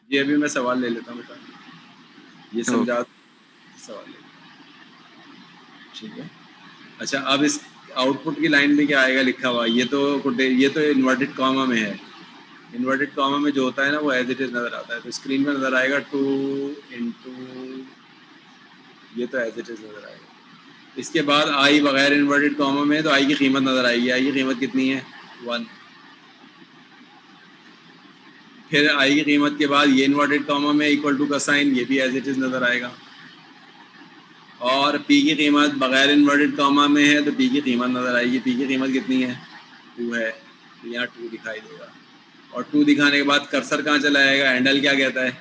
ये अभी मैं सवाल ले लेता हूँ बेटा, ये समझा सवाल ले। ठीक है, अच्छा, अब इस आउटपुट की लाइन में क्या आएगा लिखा हुआ? ये तो इन्वर्टेड कॉमा में है। इन्वर्टेड कॉमा में जो होता है ना, वो एज इट इज नजर आता है, तो स्क्रीन में नजर आएगा 2 इंटू, ये तो एज इट इज नजर आएगा। इसके बाद आई बगैर इन्वर्टेड कॉमा में, तो आई की कीमत नजर आएगी। आई की कीमत कितनी है? 1। फिर आई की कीमत के बाद ये इन्वर्टेड कॉमा में इक्वल टू का साइन, ये भी एज इट इज नजर आएगा। और पी की कीमत बगैर इन्वर्टेड कॉमा में है, तो पी की कीमत नजर आएगी। पी की कीमत कितनी है? 2 है, तो यहाँ 2 दिखाई देगा। और 2 दिखाने के बाद कर्सर कहाँ चला जाएगा? हैंडल क्या कहता है?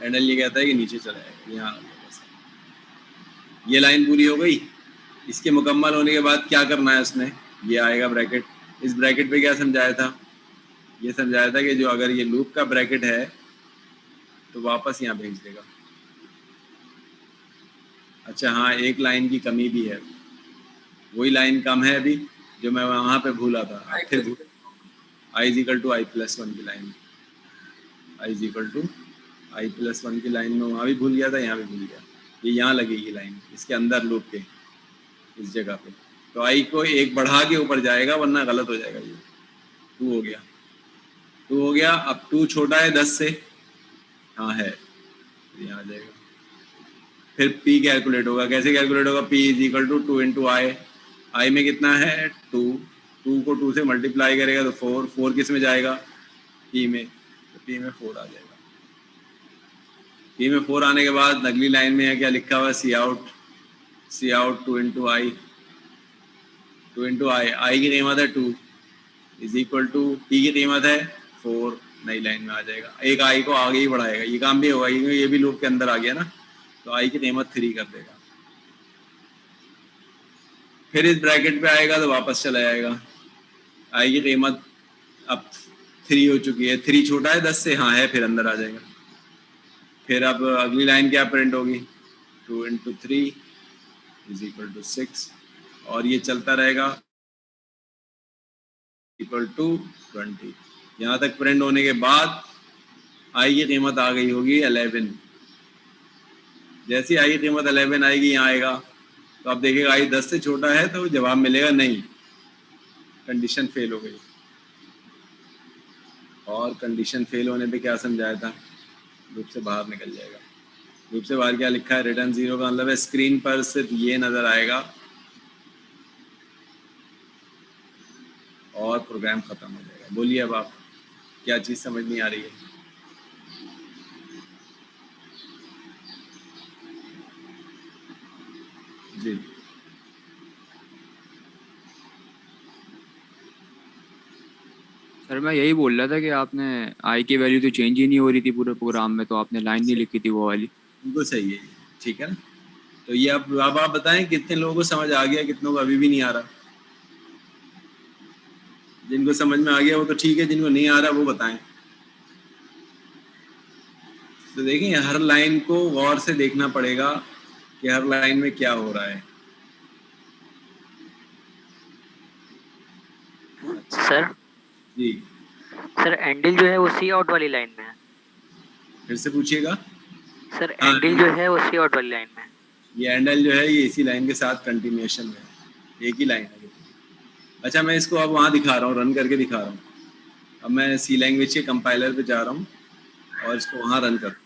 हैंडल ये कहता है कि नीचे चला जाएगा, यहाँ आ गया बस। ये लाइन पूरी हो गई। इसके मुकम्मल होने के बाद क्या करना है उसने? ये आएगा ब्रैकेट। इस ब्रैकेट पे क्या समझाया था? ये समझाया था कि जो अगर ये लूप का ब्रैकेट है तो वापस यहाँ भेज देगा। अच्छा हाँ, एक लाइन की कमी भी है, वही लाइन कम है अभी जो मैं वहाँ पे भूला था, अब फिर भूल i is equal to i+1 की line, i is equal to i+1 की लाइन में वहाँ भी भूल गया था, यहाँ भी भूल गया। ये यहाँ लगेगी लाइन, इसके अंदर लूप के इस जगह पे, तो i को एक बढ़ा के ऊपर जाएगा वरना गलत हो जाएगा। ये 2 हो गया, 2 हो गया। अब 2 छोटा है 10 से, हाँ है, तो यहाँ आ जाएगा। फिर p कैलकुलेट होगा, कैसे कैलकुलेट होगा? p is equal to 2 into i में कितना है 2, 2 को 2 से मल्टीप्लाई करेगा तो 4, 4 किस में जाएगा? p में, तो p में 4 आ जाएगा। p में 4 आने के बाद अगली लाइन में है क्या लिखा हुआ? Cout 2 into i, 2 into i की कीमत है 2 इज इक्वल टू p की कीमत है 4, नई लाइन में आ जाएगा। एक i को आगे ही बढ़ाएगा, ये काम भी होगा क्योंकि ये भी लूप के अंदर आ गया ना, तो i की कीमत 3 कर देगा। फिर इस ब्रैकेट पे आएगा तो वापस चला जाएगा, i की कीमत अब 3 हो चुकी है, 3 छोटा है 10 से, हाँ है, फिर अंदर आ जाएगा। फिर अब अगली लाइन क्या प्रिंट होगी? 2 इंटू 3 इज इक्वल टू 6, और ये चलता रहेगा इक्वल टू 20। यहाँ तक प्रिंट होने के बाद आई की कीमत आ गई होगी 11। जैसी आई की कीमत 11 आएगी, यहाँ आएगा तो आप देखिएगा आई 10 से छोटा है तो जवाब मिलेगा नहीं, कंडीशन फेल हो गई। और कंडीशन फेल होने पे क्या समझाया था? लूप से बाहर निकल जाएगा। लूप से बाहर क्या लिखा है? रिटर्न 0 का मतलब है स्क्रीन पर सिर्फ ये नज़र आएगा और प्रोग्राम ख़त्म हो जाएगा। बोलिए अब आप, क्या चीज़ समझ नहीं आ रही है? जी सर मैं यही बोल रहा था कि आपने आई की वैल्यू तो चेंज ही नहीं हो रही थी पूरे प्रोग्राम में, तो आपने लाइन नहीं लिखी थी वो वाली। बिल्कुल सही है, ठीक है ना। तो ये अब आप बताएं कितने लोगों को समझ आ गया, कितनों को अभी भी नहीं आ रहा? जिनको समझ में आ गया वो तो ठीक है, जिनको नहीं आ रहा वो बताएं। तो देखिए हर लाइन को गौर से देखना पड़ेगा कि हर लाइन में क्या हो रहा है। सर जी सर एंडिल जो है वो सी आउट वाली लाइन में है। फिर से पूछिएगा। सर हाँ, एंडिल जो है वो सी आउट वाली लाइन में है। ये एंडल जो है ये इसी लाइन के साथ कंटिन्यूएशन में है, एक ही लाइन है। अच्छा मैं इसको अब वहाँ दिखा रहा हूँ, रन करके दिखा रहा हूँ। अब मैं सी लैंग्वेज के कंपाइलर पे जा रहा हूँ और इसको वहाँ रन कर।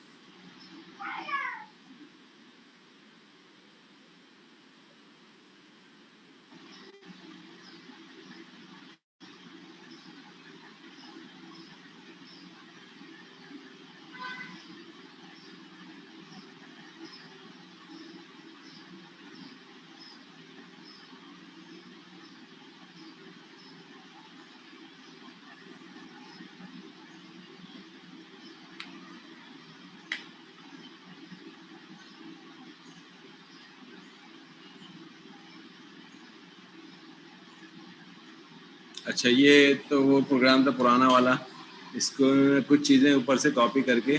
अच्छा ये तो वो प्रोग्राम था पुराना वाला, इसको कुछ चीज़ें ऊपर से कॉपी करके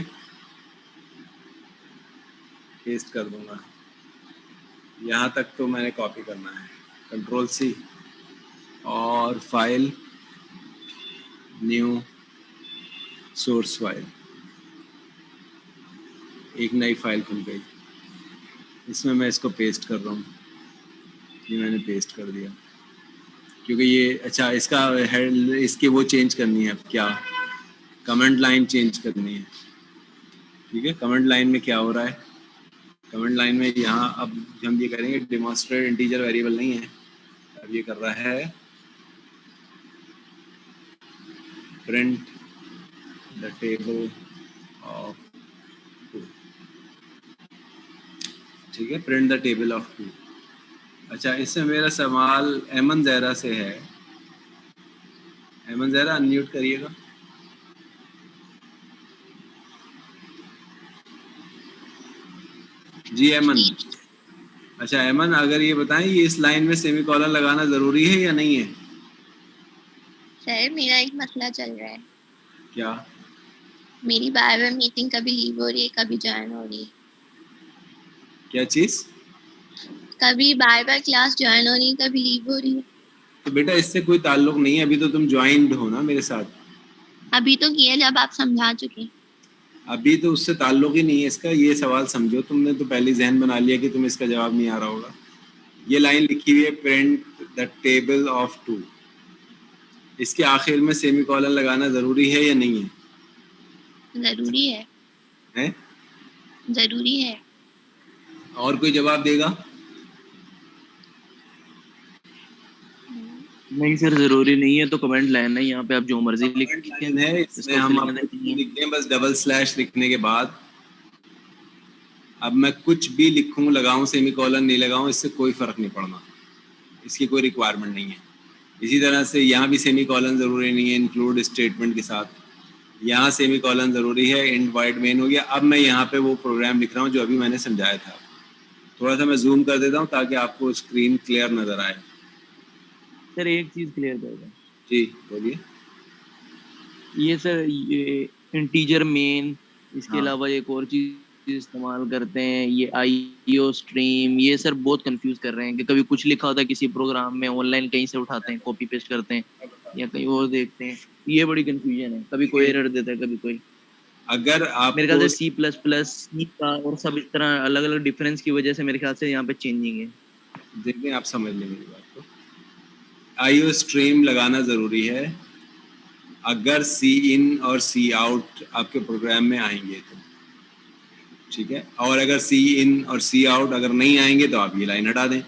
पेस्ट कर दूंगा। यहाँ तक तो मैंने कॉपी करना है, कंट्रोल सी और फाइल, न्यू सोर्स फाइल, एक नई फाइल खुल गई। इसमें मैं इसको पेस्ट कर रहा हूँ, ये मैंने पेस्ट कर दिया क्योंकि ये अच्छा इसका हेड, इसकी वो चेंज करनी है। अब क्या कमेंट लाइन चेंज करनी है, ठीक है। कमेंट लाइन में क्या हो रहा है? कमेंट लाइन में यहाँ अब हम ये करेंगे, डेमोन्स्ट्रेट इंटीजर वेरिएबल नहीं है, अब ये कर रहा है प्रिंट द टेबल ऑफ 2, ठीक है, प्रिंट द टेबल ऑफ 2। अच्छा इससे मेरा सवाल एमन जहरा से है। एमन जहरा अनम्यूट करिएगा। जी एमन। अच्छा एमन, अगर ये बताएं ये इस लाइन में सेमीकोलन लगाना जरूरी है या नहीं है? सर मेरा एक मसला चल रहा है। क्या? मेरी बार बार मीटिंग कभी लीव हो रही है, कभी ज्वाइन हो रही है। क्या चीज? कभी बार बार क्लास ज्वाइन हो रही है, कभी लीव हो रही है। तो बेटा इससे कोई ताल्लुक नहीं है, अभी तो तुम ज्वाइंड हो ना मेरे साथ, अभी तो किया जब आप समझा चुके। अभी तो उससे ताल्लुक ही नहीं है इसका। ये सवाल समझो, तुमने तो पहले जहन बना लिया कि तुम्हें इसका जवाब नहीं आ रहा होगा। ये लाइन लिखी हुई है प्रिंट द टेबल ऑफ 2, इसके आखिर में सेमीकोलन लगाना जरूरी है या नहीं है? जरूरी है, हैं? जरूरी है। और कोई जवाब देगा? नहीं सर जरूरी नहीं है, तो कमेंट लाइन है यहाँ पे, आप जो मर्जी लिख लाइन है, इसमें हम आपको लिख दें बस डबल स्लैश लिखने के बाद। अब मैं कुछ भी लिखूं, लगाऊं सेमीकोलन नहीं लगाऊं, इससे कोई फर्क नहीं पड़ना, इसकी कोई रिक्वायरमेंट नहीं है। इसी तरह से यहाँ भी सेमीकोलन ज़रूरी नहीं है इंक्लूड स्टेटमेंट के साथ, यहाँ सेमीकोलन ज़रूरी है, इंड वाइड मेन हो गया। अब मैं यहाँ पे वो प्रोग्राम लिख रहा हूँ जो अभी मैंने समझाया था। थोड़ा सा मैं जूम कर देता हूँ ताकि आपको स्क्रीन क्लियर नज़र आए। सर एक चीज क्लियर कर दें। जी बोलिए। ये सर ये इंटीजर मेन, इसके हाँ। अलावा एक और चीज इस्तेमाल करते हैं, ये आईओ स्ट्रीम, ये सर बहुत कंफ्यूज कर रहे हैं कि कभी कुछ लिखा होता है किसी प्रोग्राम में, ऑनलाइन कहीं से उठाते हैं, कॉपी पेस्ट करते हैं या कहीं और देखते हैं, ये बड़ी कंफ्यूजन है। कभी कोई एरर देता है, कभी कोई। अगर आप मेरे ख्याल से सी प्लस प्लस सी का और सब इस तरह अलग अलग डिफरेंस की वजह से मेरे ख्याल से यहाँ पे चेंजिंग है। देखें, आप समझ लें मेरी बात को। आईओ स्ट्रीम लगाना ज़रूरी है अगर सी इन और सी आउट आपके प्रोग्राम में आएंगे तो, ठीक है। और अगर सी इन और सी आउट अगर नहीं आएंगे तो आप ये लाइन हटा दें।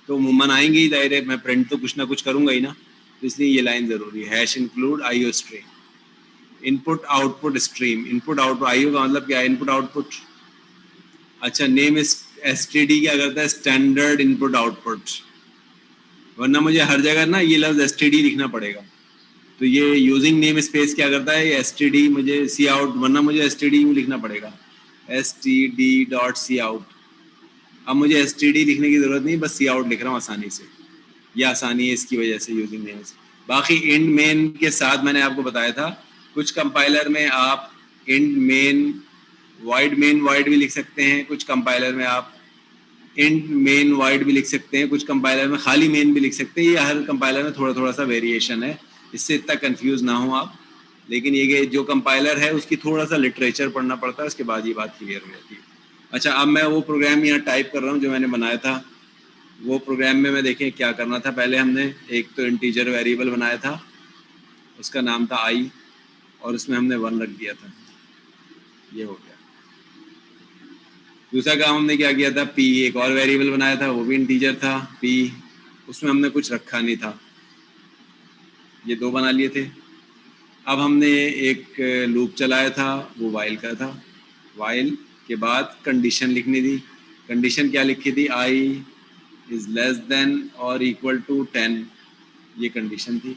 तो उमूमन आएंगे ही, दायरे मैं प्रिंट तो कुछ ना कुछ करूँगा ही ना, तो इसलिए ये लाइन ज़रूरी है। Hash include IO stream, input output stream. Input output, IO का मतलब क्या है? Input output. अच्छा, नेम एसटीडी क्या करता है? Standard input output. वरना मुझे हर जगह ना ये लफ्ज़ एसटीडी लिखना पड़ेगा। तो ये यूजिंग नेम स्पेस क्या करता है? एसटीडी मुझे सी आउट, वरना मुझे एसटीडी लिखना पड़ेगा, std.cout। अब मुझे एसटीडी लिखने की ज़रूरत नहीं, बस सी आउट लिख रहा हूँ आसानी से। यह आसानी है इसकी वजह से यूजिंग नेम से। बाकी इंड मेन के साथ मैंने आपको बताया था, कुछ कंपाइलर में आप इंड मेन वाइड भी लिख सकते हैं, कुछ कंपाइलर में आप इंड मेन वाइड भी लिख सकते हैं, कुछ कंपाइलर में खाली मेन भी लिख सकते हैं। ये हर कंपाइलर में थोड़ा थोड़ा सा वेरिएशन है, इससे इतना कंफ्यूज ना हो आप। लेकिन ये जो कंपाइलर है उसकी थोड़ा सा लिटरेचर पढ़ना पड़ता है, उसके बाद ये बात क्लियर हो जाती है। अच्छा, अब मैं वो प्रोग्राम यहाँ टाइप कर रहा हूँ जो मैंने बनाया था। वो प्रोग्राम में मैं देखें क्या करना था। पहले हमने एक तो इंटीजर वेरिएबल बनाया था, उसका नाम था आई, और उसमें हमने 1 रख दिया था, ये हो गया। दूसरा काम हमने क्या किया था, पी, एक और वेरिएबल बनाया था, वो भी इंटीजर था पी, उसमें हमने कुछ रखा नहीं था, ये 2 बना लिए थे। अब हमने एक लूप चलाया था, वो वाइल का था। वाइल के बाद कंडीशन लिखनी थी। कंडीशन क्या लिखी थी? आई इज़ लेस देन और इक्वल टू 10, ये कंडीशन थी।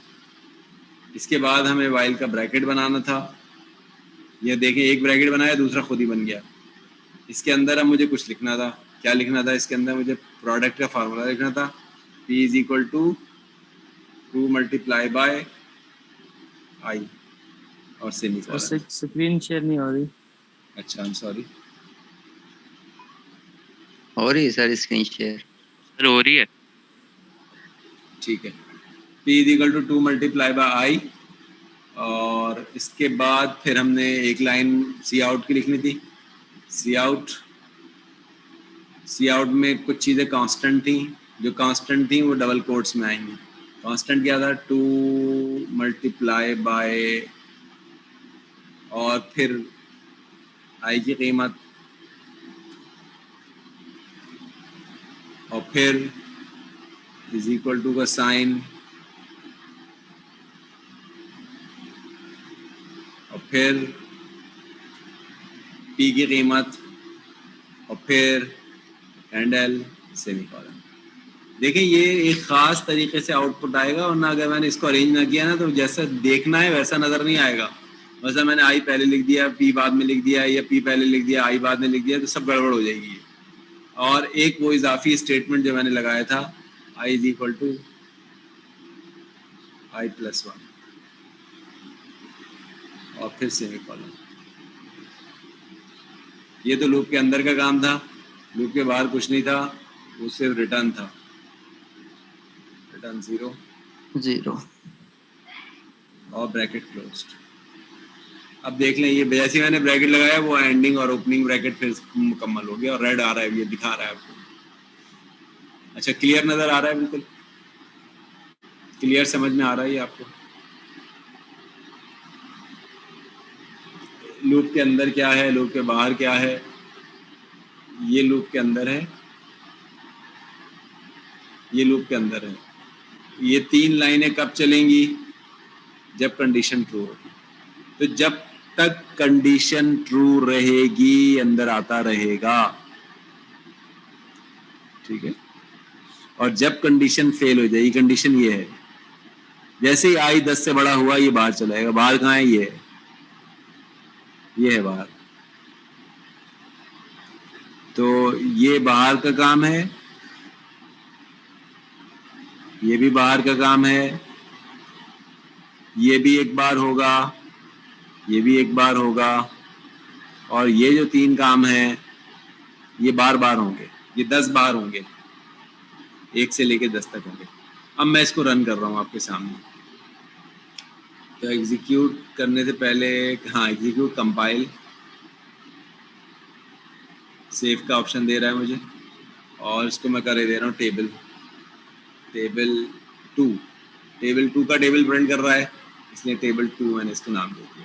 इसके बाद हमें वाइल का ब्रैकेट बनाना था। ये देखें, एक ब्रैकेट बनाया, दूसरा खुद ही बन गया। इसके अंदर अब मुझे कुछ लिखना था। क्या लिखना था? इसके अंदर मुझे प्रोडक्ट का फार्मूला लिखना था, P is equal to 2 multiply by i और सेमीकोलन। स्क्रीन शेयर नहीं हो रही। अच्छा, आई एम सॉरी। हो रही है सर स्क्रीन शेयर? सर हो रही है। ठीक है, P is equal to 2 multiply by i, और इसके बाद फिर हमने एक लाइन सी आउट की लिखनी थी। सी आउट में कुछ चीज़ें कांस्टेंट थी, जो कांस्टेंट थी वो डबल कोट्स में आएंगी। कांस्टेंट क्या था? 2 मल्टीप्लाई बाय, और फिर आई की कीमत, और फिर इज इक्वल टू का साइन, और फिर पी की कीमत, और फिर कैंडल, सेमीकोलन। देखिए, ये एक ख़ास तरीके से आउटपुट आएगा, वरना अगर मैंने इसको अरेंज ना किया ना तो जैसा देखना है वैसा नज़र नहीं आएगा। वैसा मैंने आई पहले लिख दिया, पी बाद में लिख दिया, या पी पहले लिख दिया, आई बाद में लिख दिया, तो सब गड़बड़ हो जाएगी। और एक वो इजाफी स्टेटमेंट जो मैंने लगाया था, i is equal to i plus 1, और फिर सेमीकोलन। ये तो लूप के अंदर का काम था, लूप के बाहर कुछ नहीं था। वो सिर्फ रिटर्न था, रिटर्न 0 और ब्रैकेट क्लोज्ड। अब देख लें, ये जैसे मैंने ब्रैकेट लगाया वो एंडिंग और ओपनिंग ब्रैकेट फिर मुकम्मल हो गया और रेड आ रहा है, ये दिखा रहा है आपको। अच्छा, क्लियर नजर आ रहा है? बिल्कुल क्लियर, समझ में आ रहा है ये आपको? लूप के अंदर क्या है, लूप के बाहर क्या है? ये लूप के अंदर है, ये लूप के अंदर है। ये 3 लाइनें कब चलेंगी? जब कंडीशन ट्रू होगी। तो जब तक कंडीशन ट्रू रहेगी अंदर आता रहेगा, ठीक है। और जब कंडीशन फेल हो जाएगी, कंडीशन ये है, जैसे ही आई 10 से बड़ा हुआ ये बाहर चलाएगा। बाहर कहाँ है? ये है बाहर। तो ये बाहर का काम है, ये भी बाहर का काम है, ये भी एक बार होगा, ये भी एक बार होगा, और ये जो 3 काम हैं ये बार बार होंगे, ये 10 बार होंगे, 1 से लेके 10 तक होंगे। अब मैं इसको रन कर रहा हूँ आपके सामने। तो एग्जीक्यूट करने से पहले, हाँ, एग्जीक्यूट कंपाइल, सेव का ऑप्शन दे रहा है मुझे, और इसको मैं कर दे रहा हूँ टेबल 2। टेबल 2 का टेबल प्रिंट कर रहा है, इसलिए टेबल 2 मैंने इसको नाम दे दिया।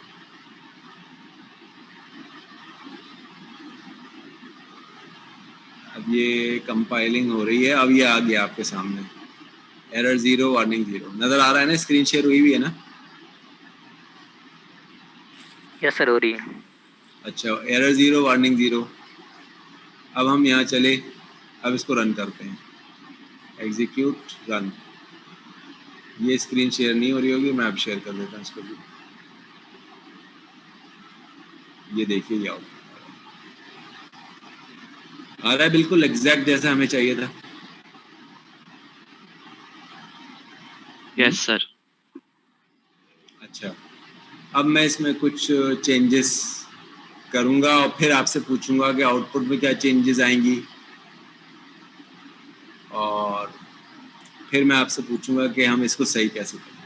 अब ये कंपाइलिंग हो रही है, अब ये आ गया आपके सामने, एरर 0 वार्निंग 0 नजर आ रहा है ना? स्क्रीन शेयर हुई भी है ना? यस सर, हो रही है। अच्छा, एरर 0 वार्निंग 0। अब हम यहाँ चले, अब इसको रन करते हैं, एग्जीक्यूट रन। ये स्क्रीन शेयर नहीं हो रही होगी, मैं अब शेयर कर देता हूँ इसको भी। ये देखिए, ये आ रहा है बिल्कुल एग्जैक्ट जैसा हमें चाहिए था। Yes sir. अच्छा, अब मैं इसमें कुछ चेंजेस करूँगा और फिर आपसे पूछूंगा कि आउटपुट में क्या चेंजेस आएंगी, और फिर मैं आपसे पूछूंगा कि हम इसको सही कैसे करें।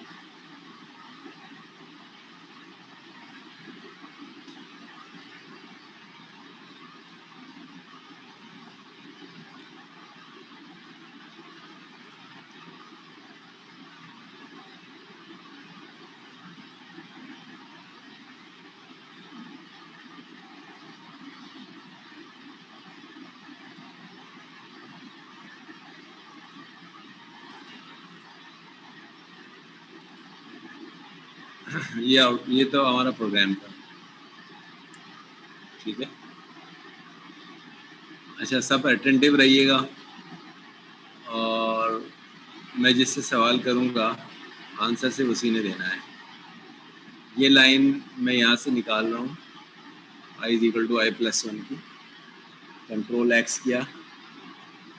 ये तो हमारा प्रोग्राम था, ठीक है। अच्छा, सब अटेंटिव रहिएगा, और मैं जिससे सवाल करूँगा आंसर सिर्फ उसी ने देना है। ये लाइन मैं यहाँ से निकाल रहा हूँ, i = i+1 की, कंट्रोल X किया,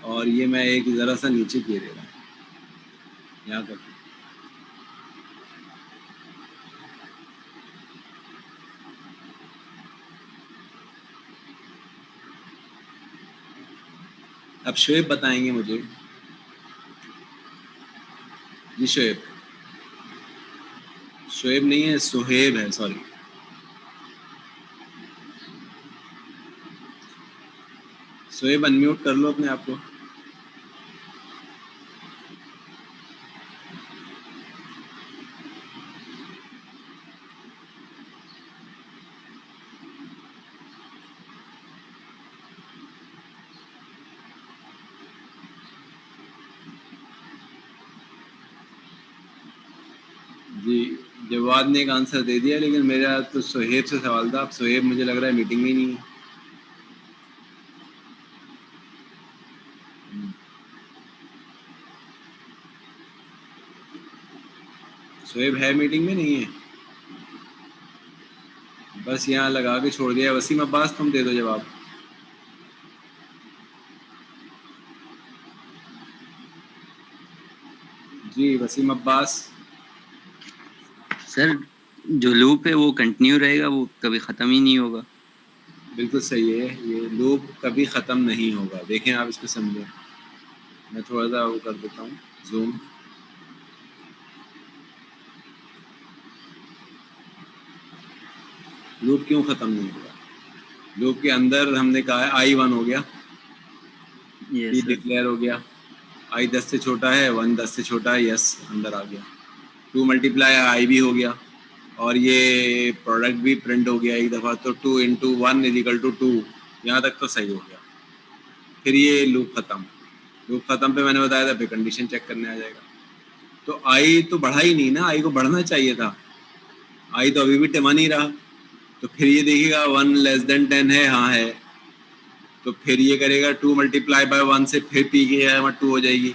और ये मैं एक ज़रा सा नीचे किए दे रहा हूँ, यहाँ कर। अब शोएब बताएंगे मुझे। जी शोएब, शोएब नहीं है, सुहेब है, सॉरी। शोएब अनम्यूट कर लो अपने आप को। जी, जवाद ने एक आंसर दे दिया, लेकिन मेरा तो सुहेब से सवाल था। अब सुहेब मुझे लग रहा है मीटिंग में ही नहीं है। सुहेब है मीटिंग में नहीं है, बस यहाँ लगा के छोड़ दिया। वसीम अब्बास, तुम दे दो जवाब। जी वसीम अब्बास। सर जो लूप है वो कंटिन्यू रहेगा, वो कभी ख़त्म ही नहीं होगा। बिल्कुल सही है, ये लूप कभी ख़त्म नहीं होगा। देखें आप इसको समझें, मैं थोड़ा सा वो कर देता हूँ जूम। लूप क्यों खत्म नहीं हुआ? लूप के अंदर हमने कहा है I1 हो गया, यस P सर। डिक्लेयर हो गया, I 10 से छोटा है, 1 10 से छोटा है, यस अंदर आ गया। 2 मल्टीप्लाई I भी हो गया और ये प्रोडक्ट भी प्रिंट हो गया एक दफ़ा, तो 2 इंटू 1 इज इक्वल टू 2, यहाँ तक तो सही हो गया। फिर ये लूप ख़त्म। लूप ख़त्म पे मैंने बताया था फिर कंडीशन चेक करने आ जाएगा। तो I तो बढ़ा ही नहीं ना, I को बढ़ना चाहिए था, I तो अभी भी टिमा नहीं रहा। तो फिर ये देखिएगा 1 लेस देन 10 है, हाँ है, तो फिर ये करेगा 2 मल्टीप्लाई बाय 1 से फिर पी के 2 हो जाएगी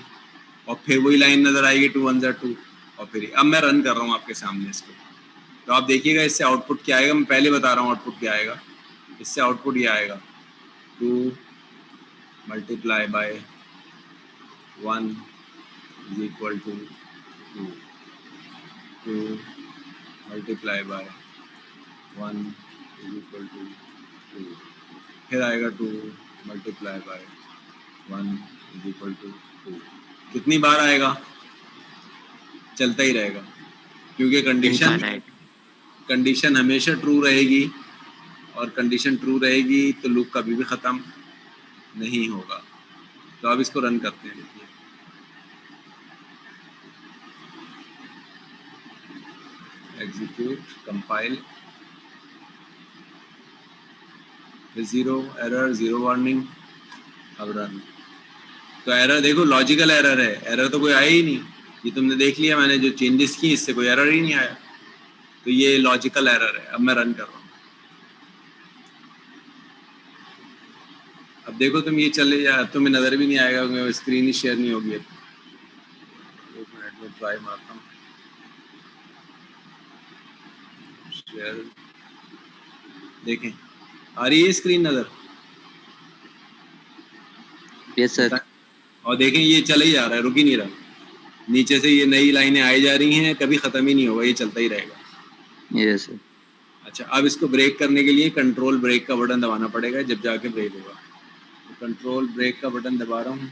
और फिर वही लाइन नज़र आएगी 2 1 2 और फिर अब मैं रन कर रहा हूँ आपके सामने इसको, तो आप देखिएगा इससे आउटपुट क्या आएगा। मैं पहले बता रहा हूँ आउटपुट क्या आएगा। इससे आउटपुट ये आएगा 2 multiply by 1 is equal to 2, 2 multiply by 1 is equal to 2, फिर आएगा 2 multiply by 1 is equal to 2। कितनी बार आएगा? चलता ही रहेगा, क्योंकि कंडीशन हमेशा ट्रू रहेगी और कंडीशन ट्रू रहेगी तो लूप कभी भी ख़त्म नहीं होगा। तो अब इसको रन करते हैं। देखिए एग्जीक्यूट, कंपाइल, 0 एरर, 0 वार्निंग, अब रन। तो एरर देखो, लॉजिकल एरर है, एरर तो कोई आया ही नहीं। ये तुमने देख लिया, मैंने जो चेंजेस की इससे कोई एरर ही नहीं आया, तो ये लॉजिकल एरर है। अब मैं रन कर रहा हूँ। अब देखो तुम, ये चले जा, तुम्हें नज़र भी नहीं आएगा क्योंकि स्क्रीन ही शेयर नहीं होगी। अब 1 मिनट में ट्राई मारता हूँ शेयर, देखें आ रही है स्क्रीन नज़र? Yes sir. और देखें ये चला ही जा रहा है, रुक ही नहीं रहा। नीचे से ये नई लाइनें आई जा रही हैं, कभी ख़त्म ही नहीं होगा, ये चलता ही रहेगा। Yes sir. अच्छा, अब इसको ब्रेक करने के लिए कंट्रोल ब्रेक का बटन दबाना पड़ेगा, जब जाके ब्रेक होगा। तो कंट्रोल ब्रेक का बटन दबा रहा हूँ।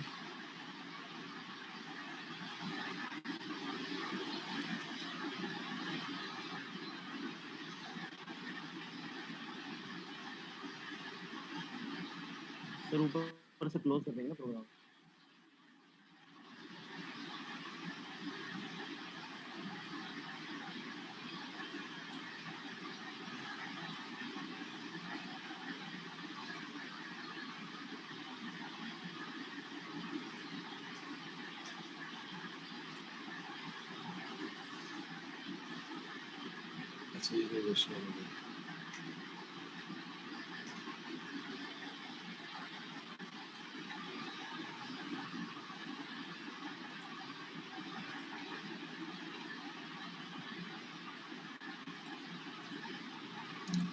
सर ऊपर से क्लोज कर देंगे प्रोग्राम। अच्छा, ये तो विषय हो गया।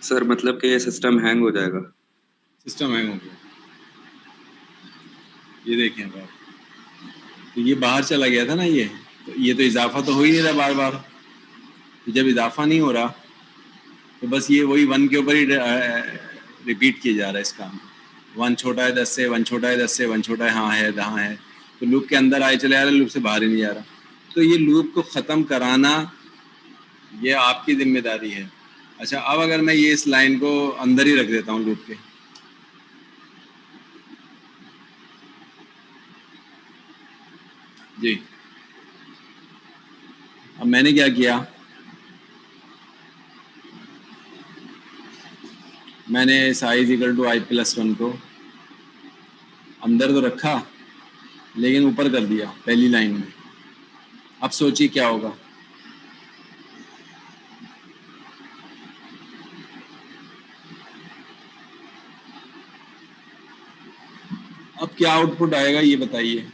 सर मतलब कि ये सिस्टम हैंग हो जाएगा? सिस्टम हैंग हो गया, ये देखें अब आप। तो ये बाहर चला गया था ना, ये तो इजाफा तो हो ही नहीं रहा बार बार। तो जब इजाफा नहीं हो रहा तो बस ये वही 1 के ऊपर ही रिपीट किया जा रहा है इस काम को। 1 छोटा है 10 से, 1 छोटा है 10 से, 1 छोटा है, हाँ है, हाँ है, तो लूप के अंदर आए चले आ रहा है, लूप से बाहर ही नहीं जा रहा। तो ये लूप को ख़त्म कराना ये आपकी जिम्मेदारी है। अच्छा, अब अगर मैं ये इस लाइन को अंदर ही रख देता हूँ लूप के, जी, अब मैंने क्या किया, मैंने साइज इक्वल टू I+1 को अंदर तो रखा लेकिन ऊपर कर दिया पहली लाइन में। अब सोचिए क्या होगा। अब क्या आउटपुट आएगा ये बताइए।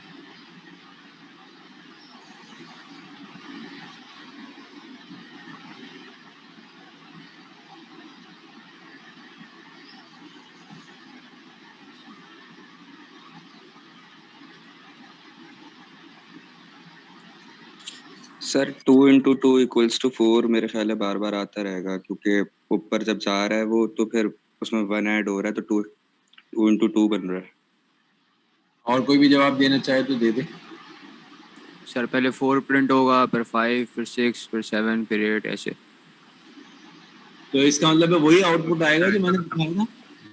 सर 2 × 2 = 4 मेरे ख्याल है बार बार आता रहेगा, क्योंकि ऊपर जब जा रहा है वो तो फिर उसमें 1 ऐड हो रहा है, तो 2 × 2 बन रहा है। और कोई भी जवाब देना चाहे तो दे दे। सर पहले 4 प्रिंट होगा, फिर 5, फिर 6, फिर 7, फिर 8 ऐसे। तो इसका मतलब है वही आउटपुट आएगा जो मैंने दिखाया था,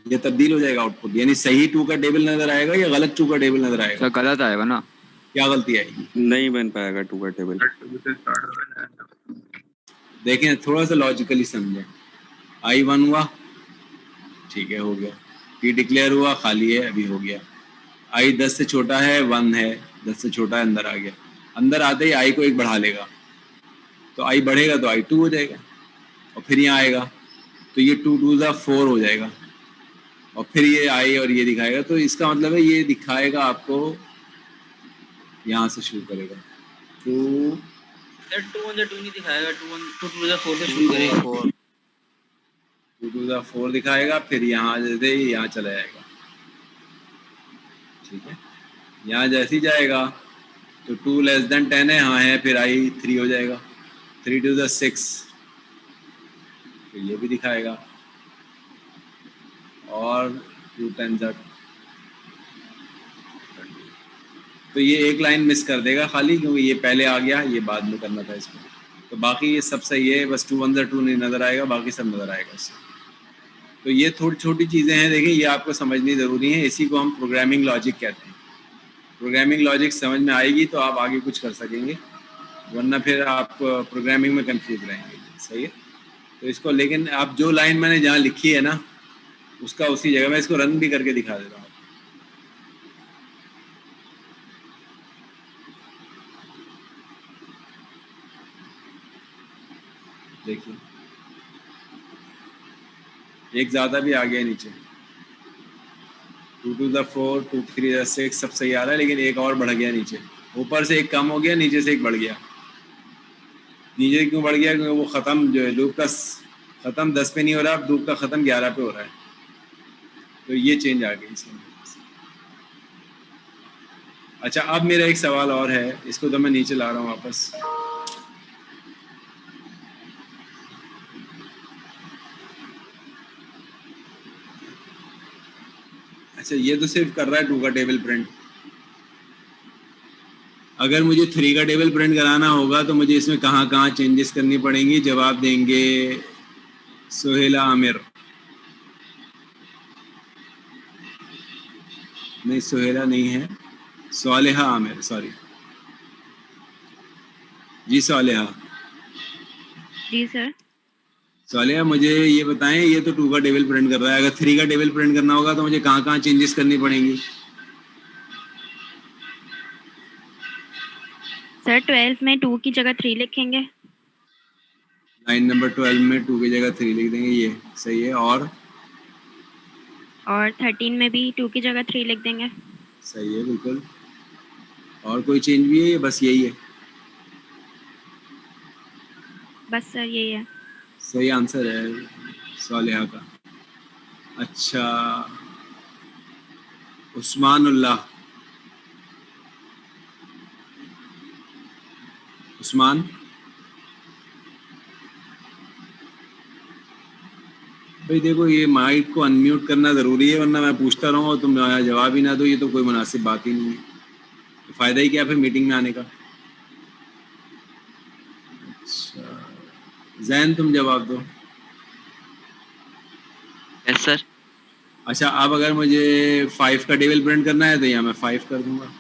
ये तब्दील हो जाएगा आउटपुट, यानी सही 2 का टेबल नजर आएगा या गलत 2 का टेबल नजर आएगा? सर गलत आएगा ना। क्या गलती आएगी? नहीं बन पाएगा 2 का टेबल। देखें थोड़ा सा लॉजिकली समझें। I1 हुआ, ठीक है, हो गया। P डिक्लेयर हुआ, खाली है, अभी हो गया। I 10 से छोटा है, 1 है, 10 से छोटा है, अंदर आ गया। अंदर आते ही I को 1 बढ़ा लेगा, तो I बढ़ेगा तो I 2 हो जाएगा, और फिर यहाँ आएगा तो ये 2 2 ज़ा 4 हो जाएगा, और फिर ये I और ये दिखाएगा। तो इसका मतलब है ये दिखाएगा आपको, यहाँ से शुरू करेगा 2 सर 2 on the 2 नहीं दिखाएगा, 2 to the 4 से शुरू करेगा। 2 2 ज़ा 4 दिखाएगा, फिर यहाँ जैसे ही यहाँ चला जाएगा, ठीक है। यहाँ जैसे ही जाएगा तो 2 लेस देन 10 है, हाँ है, फिर I 3 हो जाएगा, 3 2 ज़ा 6, फिर ये भी दिखाएगा, और 2 10 ज़ा, तो ये एक लाइन मिस कर देगा खाली, क्योंकि ये पहले आ गया, ये बाद में करना था इसको। तो बाकी ये सब सही है, बस 2 1 ज़ा 2 नहीं नज़र आएगा, बाकी सब नज़र आएगा इससे। तो ये थोड़ी छोटी चीज़ें हैं, देखिए ये आपको समझनी ज़रूरी है, इसी को हम प्रोग्रामिंग लॉजिक कहते हैं। प्रोग्रामिंग लॉजिक समझ में आएगी तो आप आगे कुछ कर सकेंगे, वरना फिर आप प्रोग्रामिंग में कंफ्यूज रहेंगे। सही है, तो इसको, लेकिन आप जो लाइन मैंने जहाँ लिखी है ना, उसका उसी जगह, मैं इसको रन भी करके दिखा देता हूँ। देखिए एक ज़्यादा भी आ गया नीचे, 2 2 ज़ा 4, 2 3 ज़ा 6, सब सही आ रहा है, लेकिन एक और बढ़ गया नीचे, ऊपर से एक कम हो गया, नीचे से एक बढ़ गया। नीचे क्यों बढ़ गया? क्योंकि वो ख़त्म जो है लूप का ख़त्म 10 पे नहीं हो रहा, अब लूप का ख़त्म 11 पे हो रहा है, तो ये चेंज आ गई इसमें। अच्छा, अब मेरा एक सवाल और है, इसको तो मैं नीचे ला रहा हूँ वापस। अच्छा, ये तो सिर्फ कर रहा है 2 का टेबल प्रिंट। अगर मुझे 3 का टेबल प्रिंट कराना होगा तो मुझे इसमें कहाँ कहाँ चेंजेस करनी पड़ेंगी? जवाब देंगे सोहेला आमिर। नहीं, सोहेला नहीं है, सालेहा आमिर, सॉरी जी, सालेहा। जी सर। सालेहा, मुझे ये बताएं, ये तो 2 का टेबल प्रिंट कर रहा है, अगर 3 का टेबल प्रिंट करना होगा तो मुझे कहाँ कहाँ चेंजेस करनी पड़ेंगी? सर 12 में 2 की जगह 3 लिखेंगे। लाइन नंबर 12 में 2 की जगह 3 लिख देंगे, ये सही है। और 13 में भी 2 की जगह 3 लिख देंगे। सही है, बिल्कुल। और कोई चेंज भी है, बस यही है? बस सर यही है। सही आंसर है सालेहा का। अच्छा, उस्मानुल्लाह, उस्मान, भाई देखो, ये माइक को अनम्यूट करना ज़रूरी है, वरना मैं पूछता रहूँ और तुम जवाब ही ना दो, ये तो कोई मुनासिब बात ही नहीं है। तो फ़ायदा ही क्या फिर मीटिंग में आने का? अच्छा, जैन तुम जवाब दो। Yes sir. अच्छा, अब अगर मुझे 5 का टेबल प्रिंट करना है तो यहाँ मैं 5 कर दूंगा,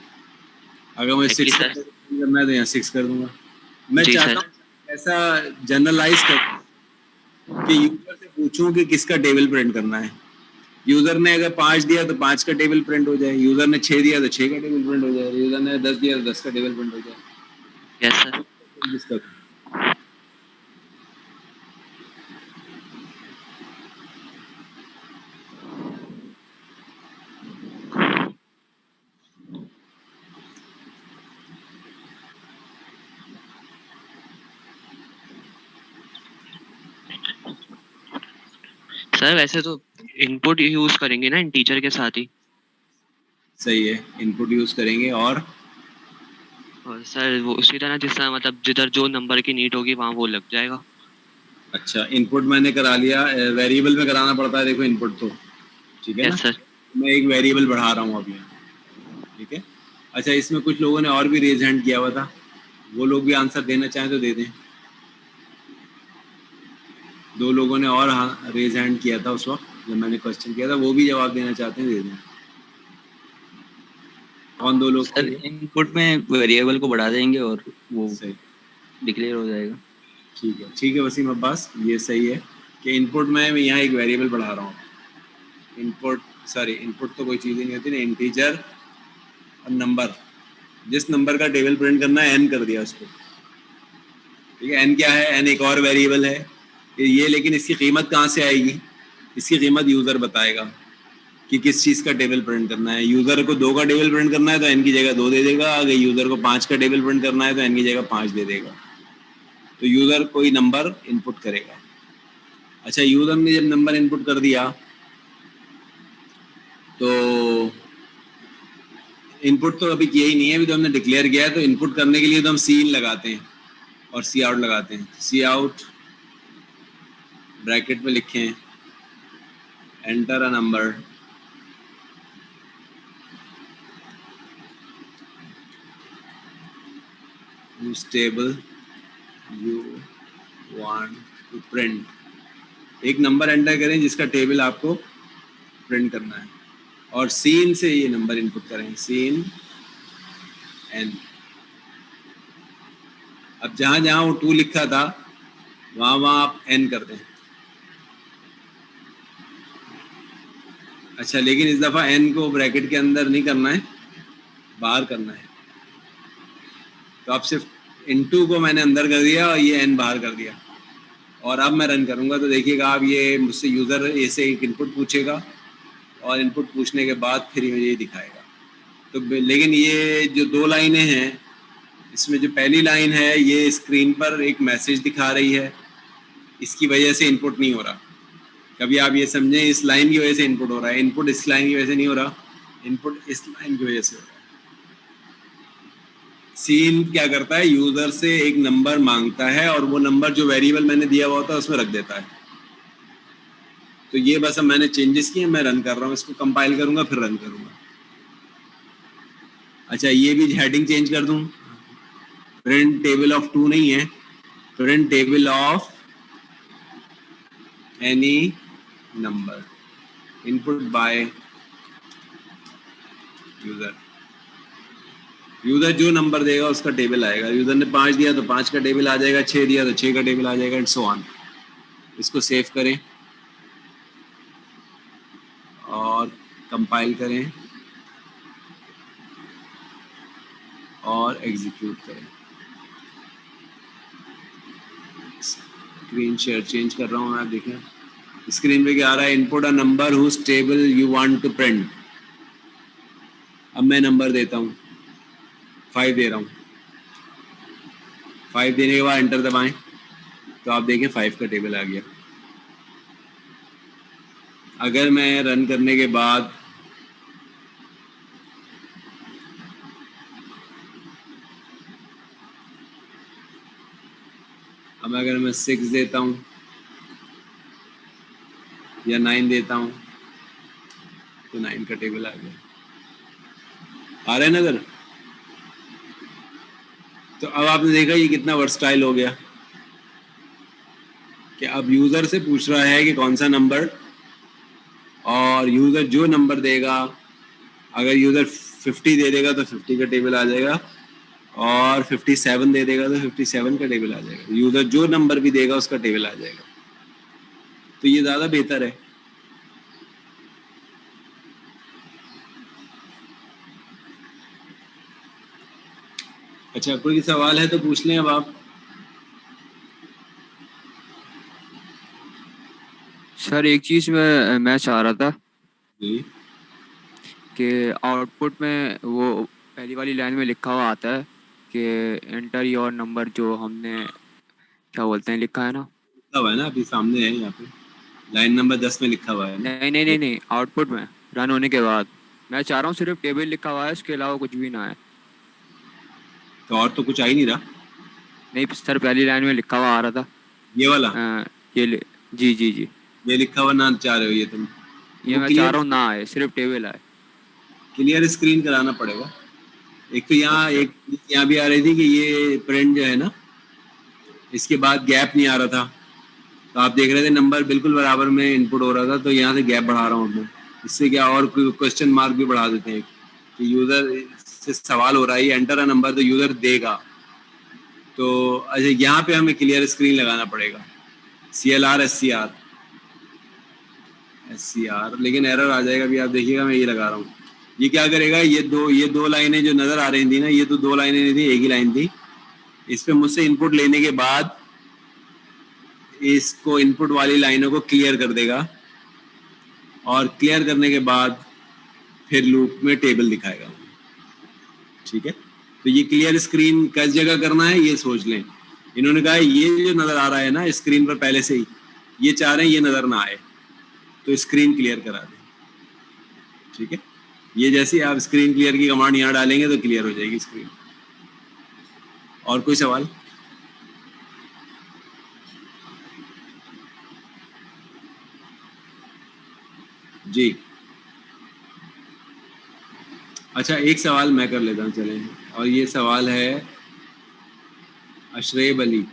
अगर मुझे 6 का टेबल प्रिंट करना है तो यहाँ 6 कर दूंगा। मैं चाहता हूँ ऐसा जनरलाइज कर कि यूजर से पूछूं कि किसका टेबल प्रिंट करना है। यूजर ने अगर 5 दिया तो 5 का टेबल प्रिंट हो जाए, यूजर ने 6 दिया तो 6 का टेबल प्रिंट हो जाए, यूजर ने 10 दिया तो 10 का टेबल प्रिंट हो जाए। Yes sir. सर वैसे तो इनपुट यूज करेंगे ना इंटीजर के साथ ही? सही है, इनपुट यूज करेंगे। और सर वो उसी तरह जिस तरह मतलब जिधर जो नंबर की नीड होगी वहाँ वो लग जाएगा। अच्छा, इनपुट मैंने करा लिया, वेरिएबल में कराना पड़ता है देखो इनपुट तो, ठीक है ना? सर। मैं एक वेरिएबल बढ़ा रहा हूँ अभी, ठीक है। अच्छा, इसमें कुछ लोगों ने और भी रेज हैंड किया हुआ था, वो लोग भी आंसर देना चाहें तो दे दें। 2 लोगों ने और रेज हैंड किया था उस वक्त जब मैंने क्वेश्चन किया था, वो भी जवाब देना चाहते हैं, दे दें। कौन 2 लोग थे? सर इनपुट में वेरिएबल को बढ़ा देंगे और वो सही, डिक्लेयर हो जाएगा। ठीक है वसीम अब्बास, ये सही है कि इनपुट में मैं यहाँ एक वेरिएबल बढ़ा रहा हूँ। इनपुट तो कोई चीज़ ही नहीं होती ना, इंटीजर और नंबर, जिस नंबर का टेबल प्रिंट करना है एन कर दिया उसको, ठीक है। एन क्या है? एन एक और वेरिएबल है ये, लेकिन इसकी कीमत कहाँ से आएगी? इसकी कीमत यूज़र बताएगा कि किस चीज़ का टेबल प्रिंट करना है। यूज़र को 2 का टेबल प्रिंट करना है तो एन की जगह 2 दे देगा, अगर यूज़र को 5 का टेबल प्रिंट करना है तो एन की जगह 5 दे देगा। तो यूज़र कोई नंबर इनपुट करेगा। अच्छा, यूज़र ने जब नंबर इनपुट कर दिया तो इनपुट तो अभी किया ही नहीं है, अभी तो हमने डिक्लेयर किया है। तो इनपुट करने के लिए तो हम सी इन लगाते हैं और सी आउट लगाते हैं। सी आउट ब्रैकेट में लिखें enter a number, whose table you want to print। एक नंबर एंटर करें जिसका टेबल आपको प्रिंट करना है, और सीन से ये नंबर इनपुट करें, सीन एन। अब जहां जहां वो 2 लिखा था वहां वहां आप एन कर दें। अच्छा, लेकिन इस दफा एन को ब्रैकेट के अंदर नहीं करना है, बाहर करना है। तो अब सिर्फ इनटू को मैंने अंदर कर दिया और ये एन बाहर कर दिया, और अब मैं रन करूंगा तो देखिएगा आप, ये मुझसे यूज़र ऐसे एक इनपुट पूछेगा और इनपुट पूछने के बाद फिर मुझे ये दिखाएगा। तो लेकिन ये जो 2 लाइनें हैं, इसमें जो पहली लाइन है ये स्क्रीन पर एक मैसेज दिखा रही है, इसकी वजह से इनपुट नहीं हो रहा। कभी आप ये समझें इस लाइन की वजह से इनपुट हो रहा है, इनपुट इस लाइन की वजह से नहीं हो रहा, इनपुट इस लाइन की वजह से हो रहा है। सीन क्या करता है, यूजर से एक नंबर मांगता है और वो नंबर जो वेरिएबल मैंने दिया हुआ होता है उसमें रख देता है। तो ये बस अब मैंने चेंजेस किए, मैं रन कर रहा हूँ, इसको कंपाइल करूंगा फिर रन करूंगा। अच्छा, ये भी हेडिंग चेंज कर दूं, प्रिंट टेबल ऑफ 2 नहीं है, print table of any number input by user. User जो नंबर देगा उसका टेबल आएगा। यूजर ने 5 दिया तो 5 का टेबल आ जाएगा, 6 दिया तो 6 का टेबल आ जाएगा, एंड सो ऑन। इसको सेव करें और कंपाइल करें और एग्जीक्यूट करें। स्क्रीन शेयर चेंज कर रहा हूँ मैं, आप देखें स्क्रीन पे क्या आ रहा है, input a number whose table you want to print. अब मैं नंबर देता हूँ, 5 दे रहा हूँ। 5 देने के बाद एंटर दबाएं तो आप देखें 5 का टेबल आ गया। अगर मैं रन करने के बाद अब अगर मैं 6 देता हूँ या 9 देता हूँ तो 9 का टेबल आ गया। आ रहा है नजर? तो अब आपने देखा ये कितना वर्सटाइल हो गया कि अब यूजर से पूछ रहा है कि कौन सा नंबर, और यूजर जो नंबर देगा, अगर यूजर 50 दे देगा तो 50 का टेबल आ जाएगा, और 57 दे देगा तो 57 का टेबल आ जाएगा। यूजर जो नंबर भी देगा उसका टेबल आ जाएगा। तो ये ज्यादा बेहतर है। अच्छा, कोई सवाल है तो पूछ लें अब आप। सर एक चीज मैं चाह रहा था जी, कि आउटपुट में वो पहली वाली लाइन में लिखा हुआ आता है कि एंटर योर नंबर, जो हमने क्या बोलते हैं लिखा है ना। लिखा हुआ है ना, अभी सामने है यहाँ पे लाइन नंबर 10 में लिखा हुआ है ना। नहीं नहीं नहीं नहीं, आउटपुट में रन होने के बाद मैं चाह रहा हूँ सिर्फ टेबल लिखा हुआ है, इसके अलावा कुछ भी ना है। तो और तो कुछ आ ही नहीं रहा। नहीं सर, पहली लाइन में लिखा हुआ आ रहा था ये वाला जी जी जी, ये लिखा हुआ ना चाह रहे हो ये तुम? ये मैं चाह रहा हूँ ना आए, सिर्फ टेबल आए। क्लियर स्क्रीन कराना पड़ेगा। एक तो यहाँ भी आ रही थी कि ये प्रिंट जो है ना, इसके बाद गैप नहीं आ रहा था, तो आप देख रहे थे नंबर बिल्कुल बराबर में इनपुट हो रहा था, तो यहाँ से गैप बढ़ा रहा हूँ मैं। इससे क्या और क्वेश्चन मार्क भी बढ़ा देते हैं कि यूज़र से सवाल हो रहा है, एंटर अ नंबर तो यूज़र देगा। तो अच्छा, यहाँ पे हमें क्लियर स्क्रीन लगाना पड़ेगा, CLR SCR, लेकिन एरर आ जाएगा। अभी आप देखिएगा, मैं ये लगा रहा हूँ। ये क्या करेगा, ये दो लाइनें जो नज़र आ रही थी ना, ये तो 2 लाइनें नहीं थी, एक ही लाइन थी। इस पे मुझसे इनपुट लेने के बाद इसको इनपुट वाली लाइनों को क्लियर कर देगा, और क्लियर करने के बाद फिर लूप में टेबल दिखाएगा। ठीक है, तो ये क्लियर स्क्रीन किस जगह करना है ये सोच लें। इन्होंने कहा ये जो नज़र आ रहा है ना स्क्रीन पर पहले से ही, ये चाह रहे हैं ये नज़र ना आए, तो स्क्रीन क्लियर करा दें। ठीक है, ये जैसे ही आप स्क्रीन क्लियर की कमांड यहाँ डालेंगे तो क्लियर हो जाएगी स्क्रीन। और कोई सवाल? जी, अच्छा, एक सवाल मैं कर लेता हूँ, चलें। और ये सवाल है अशरेब अली।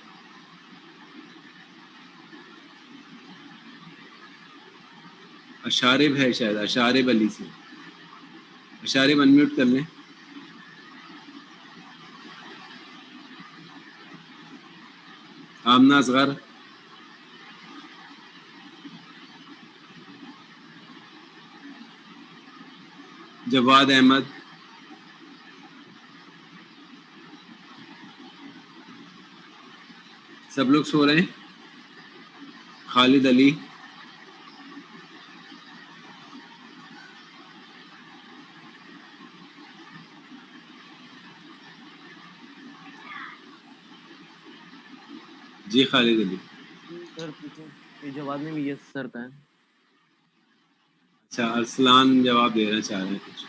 अशारिब है शायद, अशारिब अली से। अशारिब अनम्यूट कर लें। आमना असगर, जवाद अहमद, सब लोग सो रहे हैं। खालिद अली, जी खालिद अली। सर पूछो, जवाब में भी यस सर का है। अच्छा, अरसलान जवाब देना चाह रहे हैं कुछ।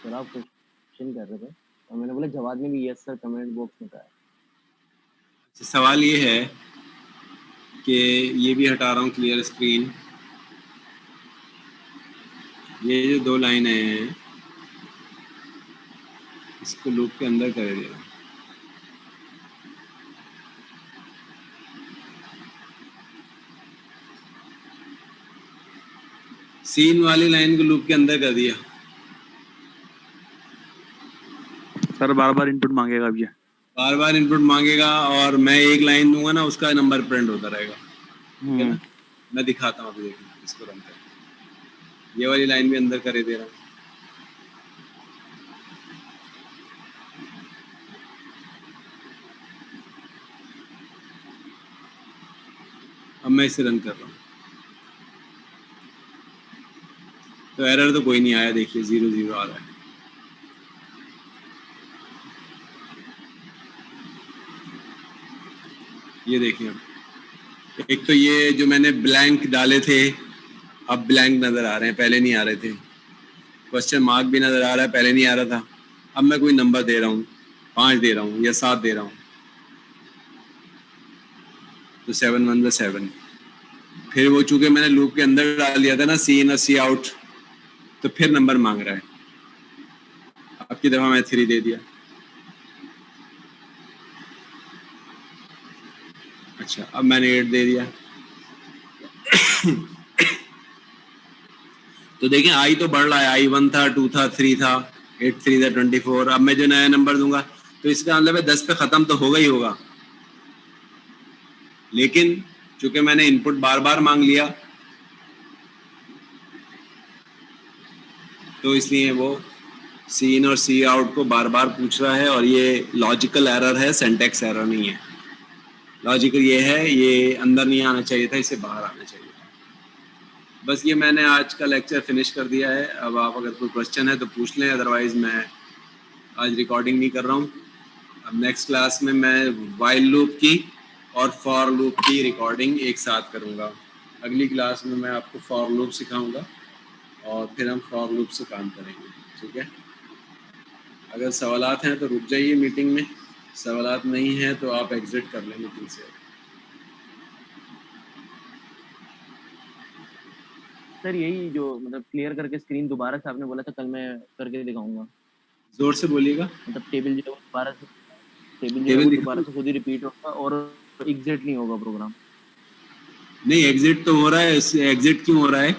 सर आप क्वेश्चन कर रहे थे और मैंने बोला जवाब में भी यस सर कमेंट बॉक्स में कहा है। अच्छा, सवाल ये है कि ये भी हटा रहा हूँ क्लियर स्क्रीन। ये जो 2 लाइनें हैं इसको लूप के अंदर कर दिया। सीन वाली लाइन को लूप के अंदर कर दिया। सर बार बार इनपुट मांगेगा अब ये। बार बार इनपुट मांगेगा, और मैं एक लाइन दूंगा ना, उसका नंबर प्रिंट होता रहेगा। ठीक है ना, मैं दिखाता हूँ अभी, देखिए इसको रन कर। ये वाली लाइन भी अंदर करे दे रहा हूँ। अब मैं इसे रन कर रहा हूँ, तो एरर तो कोई नहीं आया। देखिए 0 आ रहा है। ये देखिए, अब एक तो ये जो मैंने ब्लैंक डाले थे अब ब्लैंक नज़र आ रहे हैं, पहले नहीं आ रहे थे। क्वेश्चन मार्क भी नज़र आ रहा है, पहले नहीं आ रहा था। अब मैं कोई नंबर दे रहा हूँ, 5 दे रहा हूँ या 7 दे रहा हूँ, तो 7 1 ज़ा 7। फिर वो चूंकि मैंने लूप के अंदर डाल दिया था ना, सी इन और सी आउट, तो फिर नंबर मांग रहा है। अब की दफ़ा मैं 3 दे दिया। अच्छा, अब मैंने 8 दे दिया। तो देखें आई तो बढ़ रहा है, आई 1 था, 2 था, 3 था, 8 3 था 24। अब मैं जो नया नंबर दूंगा तो इसका मतलब है 10 पे ख़त्म तो होगा ही होगा, लेकिन चूंकि मैंने इनपुट बार बार मांग लिया तो इसलिए वो सी इन और सी आउट को बार बार पूछ रहा है। और ये लॉजिकल एरर है, सिंटैक्स एरर नहीं है। लॉजिकल ये है, ये अंदर नहीं आना चाहिए था, इसे बाहर आना चाहिए था। बस ये मैंने आज का लेक्चर फिनिश कर दिया है। अब आप अगर कोई क्वेश्चन है तो पूछ लें, अदरवाइज़ मैं आज रिकॉर्डिंग नहीं कर रहा हूँ। अब नेक्स्ट क्लास में मैं वाइल लूप की और फॉर लूप की रिकॉर्डिंग एक साथ करूँगा। अगली क्लास में मैं आपको फॉर लूप सिखाऊंगा और फिर हम फॉर लूप से काम करेंगे। ठीक है, अगर सवालात हैं तो रुक जाइए मीटिंग में, सवालात नहीं हैं तो आप एग्ज़िट कर लें मीटिंग से। सर यही जो मतलब क्लियर करके स्क्रीन दोबारा से आपने बोला था कल मैं करके दिखाऊंगा। जोर से बोलिएगा। मतलब टेबल जो है वो दोबारा से टेबल दोबारा से खुद ही रिपीट होगा और एग्जिट नहीं होगा प्रोग्राम। नहीं, एग्जिट तो हो रहा है। एग्जिट क्यों हो रहा है?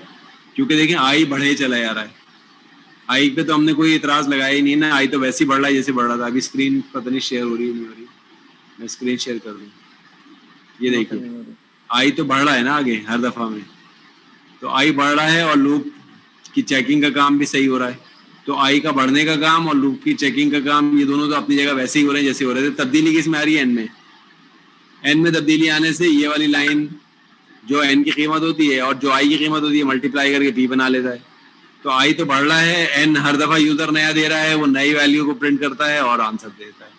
क्योंकि देखें आई बढ़े चला जा रहा है। आई पे तो हमने कोई इतराज लगाया ही नहीं ना, आई तो वैसे ही बढ़ रहा है जैसे बढ़ रहा था। अभी स्क्रीन पता नहीं शेयर हो रही है नहीं हो रही, मैं स्क्रीन शेयर कर दूँ। ये देखिए आई तो बढ़ रहा है ना आगे हर दफा में, तो आई बढ़ रहा है और लूप की चेकिंग का काम भी सही हो रहा है। तो आई का बढ़ने का काम और लूप की चेकिंग का काम, ये दोनों तो अपनी जगह वैसे ही हो रहे हैं जैसे हो रहे थे। तब्दीली किस में आ रही है? एन में। एन में तब्दीली आने से ये वाली लाइन जो एन की कीमत होती है और जो आई की कीमत होती है मल्टीप्लाई करके पी बना लेता है। तो आई तो बढ़ रहा है, एन हर दफा यूजर नया दे रहा है, वो नई वैल्यू को प्रिंट करता है और आंसर देता है।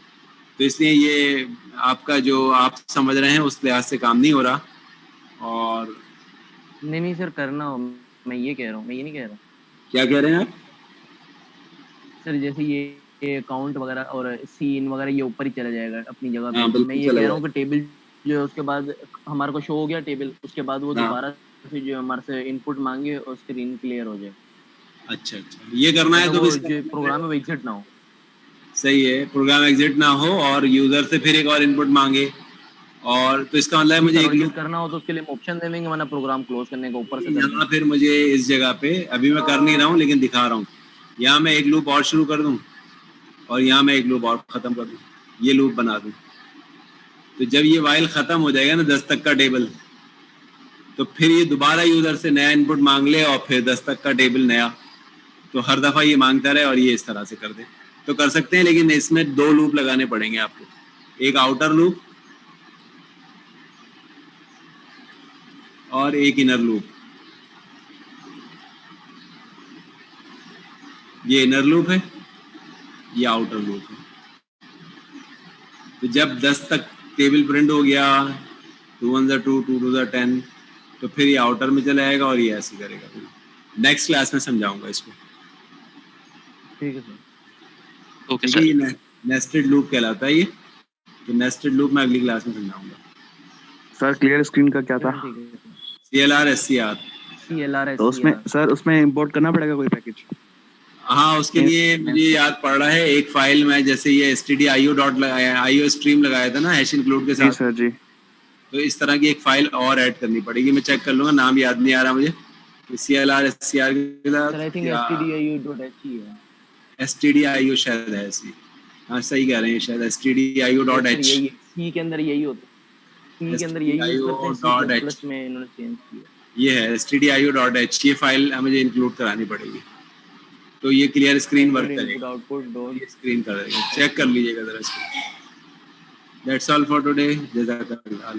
तो इसलिए ये आपका जो आप समझ रहे हैं उस लिहाज से काम नहीं हो रहा। और नहीं सर करना हो, मैं ये कह रहा हूँ, मैं ये नहीं कह रहा। क्या कह रहे हैं आप? सर जैसे ये अकाउंट वगैरह और सीन वगैरह ये ऊपर ही चला जाएगा अपनी जगह पे। हाँ, मैं ये कह रहा हूँ कि टेबल जो है उसके बाद हमारे को शो हो गया टेबल, उसके बाद वो दोबारा से जो हमारे से इनपुट मांगे और स्क्रीन क्लियर हो जाए। अच्छा, ये करना है तो वो जो प्रोग्राम में एग्जिट ना हो। सही है, प्रोग्राम एग्जिट ना हो और यूजर से फिर एक और इनपुट मांगे। और तो इसका मतलब है मुझे एक लूप करना हो तो उसके लिए ऑप्शन दे देंगे, वरना प्रोग्राम क्लोज करने का ऊपर से यहाँ फिर मुझे इस जगह पे अभी मैं कर नहीं रहा हूँ लेकिन दिखा रहा हूँ। यहाँ मैं एक लूप और शुरू कर दूँ और यहाँ मैं एक लूप और ख़त्म कर दूँ, ये लूप बना दूँ। तो जब ये वाइल ख़त्म हो जाएगा ना 10 तक का टेबल, तो फिर ये दोबारा यूज़र से नया इनपुट मांग ले और फिर 10 तक का टेबल नया, तो हर दफ़ा ये मांगता रहे और ये इस तरह से कर दे। तो कर सकते हैं, लेकिन इसमें 2 लूप लगाने पड़ेंगे आपको, एक आउटर लूप और एक इनर लूप। ये इनर लूप है, ये आउटर लूप है। तो जब 10 तक टेबल प्रिंट हो गया, 2 1 2 2 2 10, तो फिर ये आउटर में चला जाएगा और ये ऐसे करेगा। नेक्स्ट क्लास में समझाऊंगा इसको। ठीक है सर। Okay sir. ये नेस्टेड लूप कहलाता है ये, तो नेस्टेड लूप मैं अगली क्लास में समझाऊंगा। सर क्लियर स्क्रीन का क्या था? CLR SCR। तो उसमें सर उसमें इंपोर्ट करना पड़ेगा कोई पैकेज? हाँ, उसके लिए मुझे याद पड़ रहा है, एक फाइल में जैसे ये stdio डॉट लगाया, IO स्ट्रीम लगाया था ना हैश इंक्लूड के साथ। जी सर जी। तो इस तरह की एक फाइल और ऐड करनी पड़ेगी, मैं चेक कर लूंगा, नाम याद नहीं आ रहा मुझे। CLR SCR के साथ stdio शायद है ऐसी। हाँ सही कह रहे हैं, शायद stdio.h। सी के अंदर यही होता है, सी के अंदर यही यूज करते हैं, प्लस में इन्होंने चेंज किया। ये है stdio.h, ये फाइल मुझे इंक्लूड करानी पड़ेगी। तो ये क्लियर स्क्रीन वर्क करेगा, ये स्क्रीन करेगा, चेक कर लीजिएगा जरा इसको। That's all for today. जज़ाकल्लाह।